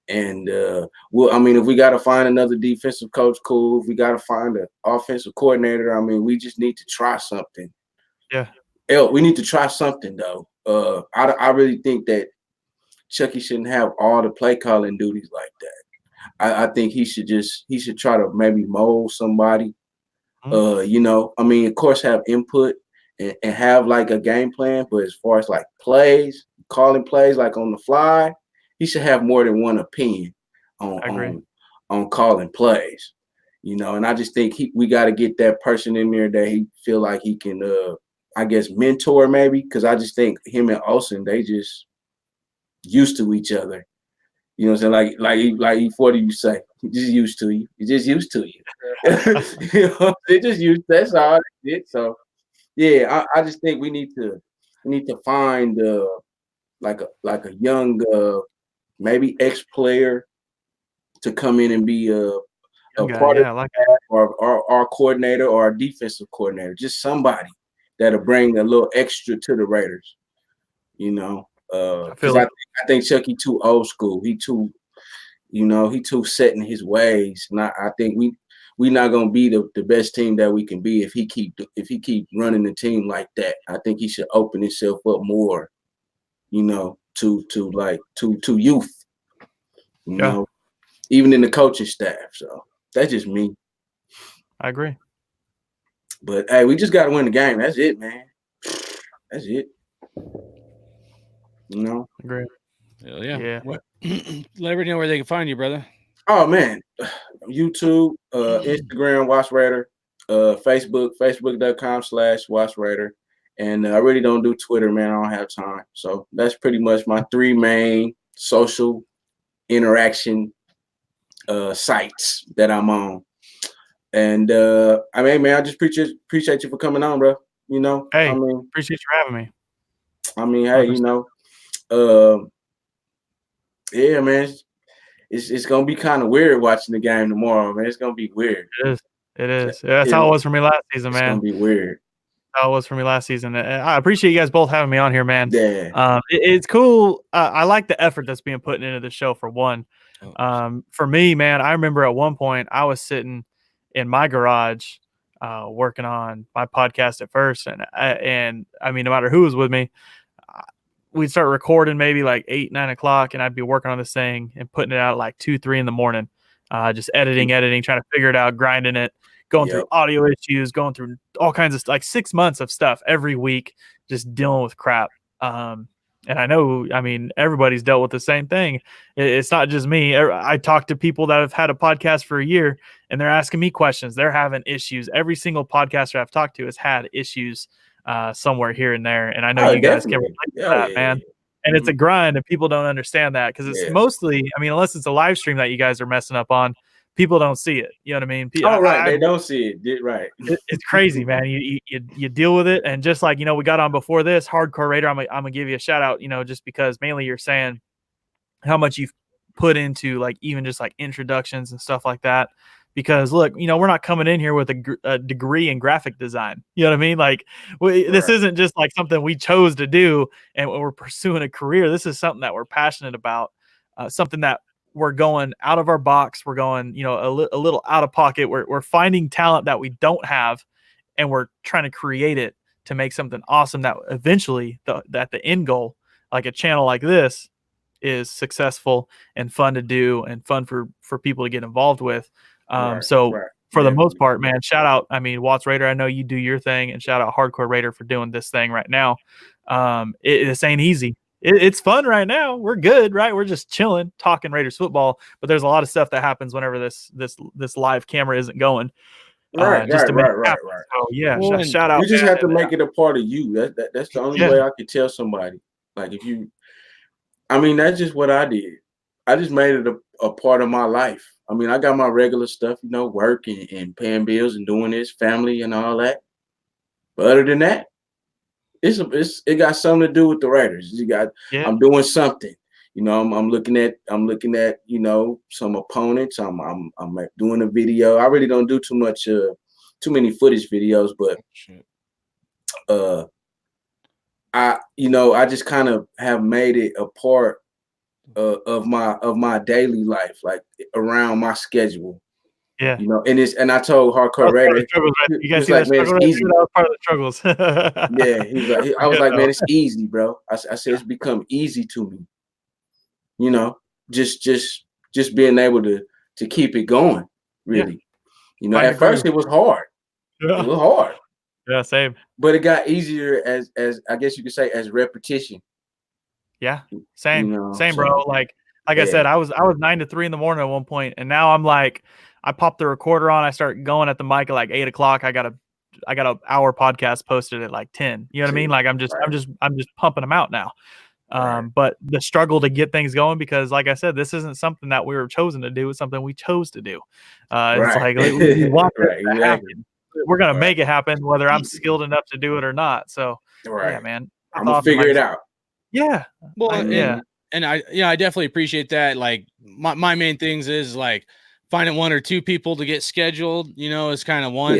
And if we got to find another defensive coach, cool. If we got to find an offensive coordinator, I mean, we just need to try something. Yeah. We need to try something, though. I really think that Chucky shouldn't have all the play calling duties like that. I think he should try to maybe mold somebody. Of course, have input and have like a game plan. But as far as like plays, calling plays like on the fly, he should have more than one opinion on calling plays, and I just think we got to get that person in there that he feel like he can, mentor maybe, because I just think him and Olsen, they just used to each other. You know what I'm saying? Like 40, you say, he just used to you. He just used to you. They just used, that's all they did. So, yeah, I just think we need to find like a young maybe ex-player to come in and be a part of our coordinator or our defensive coordinator, just somebody that'll bring a little extra to the Raiders, I think Chucky too old school. He too set in his ways. And I think we not gonna be the best team that we can be if he keep running the team like that. I think he should open himself up more, to youth. You know, even in the coaching staff. So that's just me. I agree. But hey, we just got to win the game. That's it, man. That's it. You know. Agree. Yeah. What? Let everybody know where they can find you, brother. Oh man, YouTube, Instagram, WattsRaider, Facebook, facebook.com/WattsRaider. And I really don't do Twitter, man. I don't have time. So that's pretty much my 3 main social interaction sites that I'm on. And I mean, man, I just appreciate you for coming on, bro. You know, Hey, I mean, appreciate you having me. I mean, hey, you know, yeah, man, it's gonna be kind of weird watching the game tomorrow, man. It's gonna be weird. It is. That's how it was for me last season, man. It's gonna be weird. How it was for me last season. I appreciate you guys both having me on here, man. Yeah. It's cool. I like the effort that's being put into the show, for one. For me, man, I remember at one point I was sitting in my garage working on my podcast at first, and I mean, no matter who was with me, we'd start recording maybe like 8, 9 o'clock, and I'd be working on this thing and putting it out at like 2, 3 in the morning, just editing, trying to figure it out, grinding it, going through audio issues, going through all kinds of like 6 months of stuff every week, just dealing with crap. And I know, I mean, everybody's dealt with the same thing. It's not just me. I talk to people that have had a podcast for a year, and they're asking me questions. They're having issues. Every single podcaster I've talked to has had issues somewhere here and there. And I know you guys can relate to that, man. And it's a grind, and people don't understand that because it's mostly, I mean, unless it's a live stream that you guys are messing up on, people don't see it. You know what I mean? They don't see it. Right. It's crazy, man. You deal with it, and just like, you know, we got on before this, Hardcore Raider, I'm gonna give you a shout out, you know, just because mainly you're saying how much you've put into like even just like introductions and stuff like that. Because look, you know, we're not coming in here with a degree in graphic design. You know what I mean? Like, this isn't just like something we chose to do and we're pursuing a career. This is something that we're passionate about, something that we're going out of our box. We're going, you know, a little out of pocket. We're finding talent that we don't have, and we're trying to create it to make something awesome that eventually, that the end goal, like a channel like this, is successful and fun to do and fun for people to get involved with. For the most part, man, shout out, I mean, WattsRaider, I know you do your thing, and shout out Hardcore Raider for doing this thing right now. This ain't easy. It's fun right now. We're good, right? We're just chilling, talking Raiders football, but there's a lot of stuff that happens whenever this live camera isn't going. Right. So yeah, well, shout out. You just have to make it a part of you. That's the only way I could tell somebody. Like, if you, I mean, that's just what I did. I just made it a part of my life. I mean, I got my regular stuff, you know, work and paying bills and doing this, family and all that. But other than that, it got something to do with the Raiders. I'm doing something. You know, I'm looking at you know, some opponents. I'm doing a video. I really don't do too many footage videos, but I just kind of have made it a part of my daily life, like around my schedule. Yeah, you know, and I told Hardcore Raider, you guys see that struggle? It's easy. That was part of the struggles. Yeah, I was like, man, it's easy, bro. I said it's become easy to me. You know, just being able to keep it going, really. You know, at first it was hard. Yeah. It was hard. Yeah, same. But it got easier as I guess you could say, as repetition. Yeah, same, you know, same, bro. Like I said, I was 9 to 3 in the morning at one point, and now I'm like, I pop the recorder on, I start going at the mic at like 8 o'clock. I got a hour podcast posted at like 10. You know what I mean? Like I'm just pumping them out now. But the struggle to get things going, because like I said, this isn't something that we were chosen to do. It's something we chose to do. It's like we want it to happen. We're gonna make it happen, whether I'm skilled enough to do it or not. So yeah, man, I'm gonna figure it out. Yeah. Well, and I definitely appreciate that. Like my main things is like finding 1 or 2 people to get scheduled, you know, is kind of one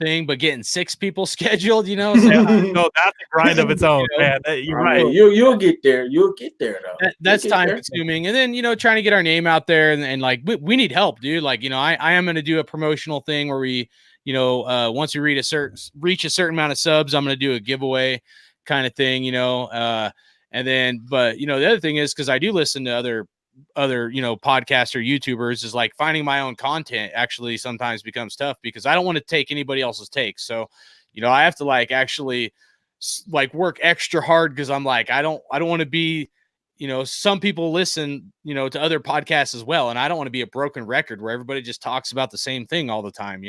thing, but getting 6 people scheduled, you know, so no, that's a grind of its own, man. You're right. You'll get there. You'll get there though. That's time consuming. And then, you know, trying to get our name out there and like, we need help, dude. Like, you know, I am going to do a promotional thing where we, you know, once we reach a certain amount of subs, I'm going to do a giveaway kind of thing, you know, and then, but you know, the other thing is, cause I do listen to other other, podcasts or YouTubers is like finding my own content actually sometimes becomes tough because I don't want to take anybody else's takes. So, I have to like actually like work extra hard because I'm like, I don't want to be, some people listen, to other podcasts as well. And I don't want to be a broken record where everybody just talks about the same thing all the time,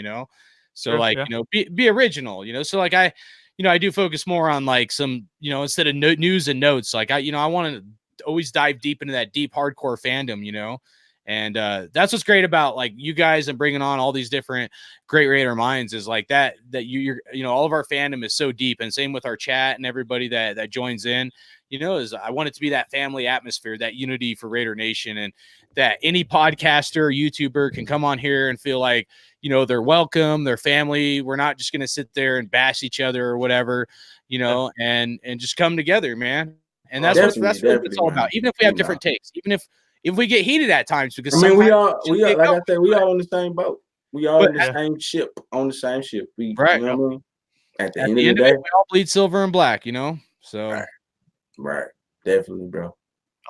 So Sure, like, yeah. Be original, so like I do focus more on like some, instead of news and notes, like I want to always dive deep into that deep hardcore fandom, and that's what's great about like you guys and bringing on all these different great Raider minds is like that you're all of our fandom is so deep, and same with our chat and everybody that joins in, is I want it to be that family atmosphere, that unity for Raider Nation, and that any podcaster or YouTuber can come on here and feel like, they're welcome, they're family. We're not just going to sit there and bash each other or whatever, and just come together, man. And that's what it's all about. Even if we have different takes, even if we get heated at times, because we are like I said, we all on the same boat. We all on the same ship, We right. You know what I mean? At the end of the day, we all bleed silver and black, So right. Definitely, bro.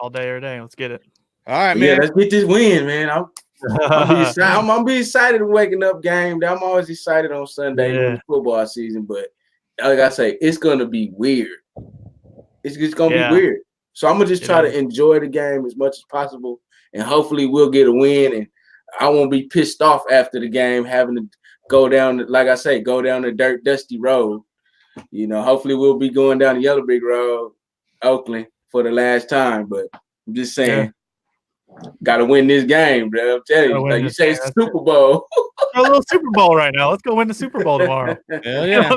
All day, every day. Let's get it. All right, man. Yeah, let's get this win, man. I'm be excited waking up game. I'm always excited on Sunday when it's football season, but like I say, it's gonna be weird. It's just gonna be weird. So I'm gonna just try to enjoy the game as much as possible, and hopefully we'll get a win. And I won't be pissed off after the game having to go down, like I say, go down the dirt, dusty road. Hopefully we'll be going down the Yellow Brick Road, Oakland, for the last time. But I'm just saying, gotta win this game, bro. I'm telling you, like you say, it's the Super Bowl. A little Super Bowl right now. Let's go win the Super Bowl tomorrow. Hell yeah.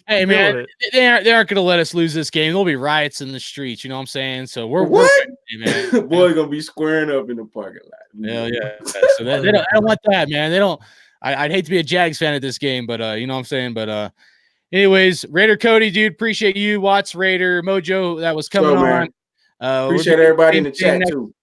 Hey, man, they aren't going to let us lose this game. There'll be riots in the streets. You know what I'm saying? So we're man. Boy, gonna be squaring up in the parking lot. Hell yeah. So they don't want that, man. They don't. I'd hate to be a Jags fan at this game, but you know what I'm saying. But anyways, Raider Cody, dude, appreciate you. WattsRaider, Mojo, that was coming on. Appreciate everybody in the chat too.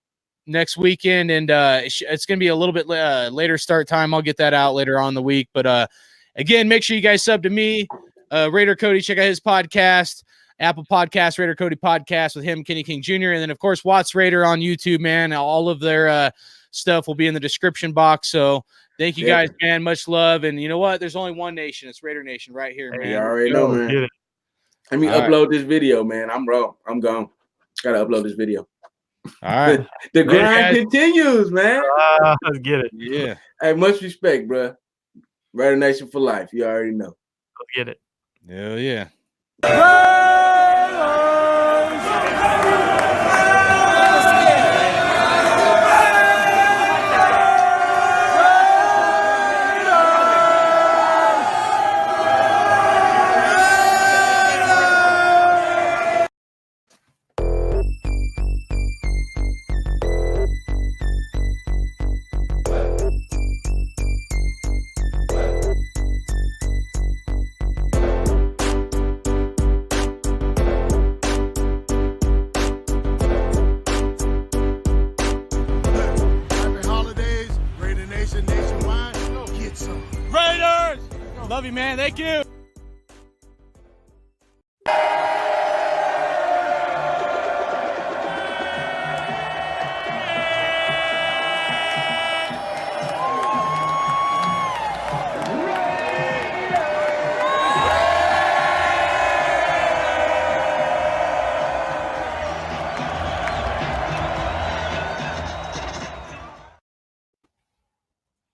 Next weekend, and it's going to be a little bit later start time. I'll get that out later on in the week. But again, make sure you guys sub to me, Raider Cody. Check out his podcast, Apple Podcast, Raider Cody Podcast with him, Kenny King Jr. And then, of course, WattsRaider on YouTube, man. All of their stuff will be in the description box. So thank you guys, man. Much love. And you know what? There's only one nation. It's Raider Nation right here, man. You already know, man. Let me upload this video, man. I'm gone. Got to upload this video. All right. The grind continues, man. Let's get it. Yeah. Hey, much respect, bro. Raider Nation for life. You already know. Let's get it. Hell yeah. Love you, man. Thank you.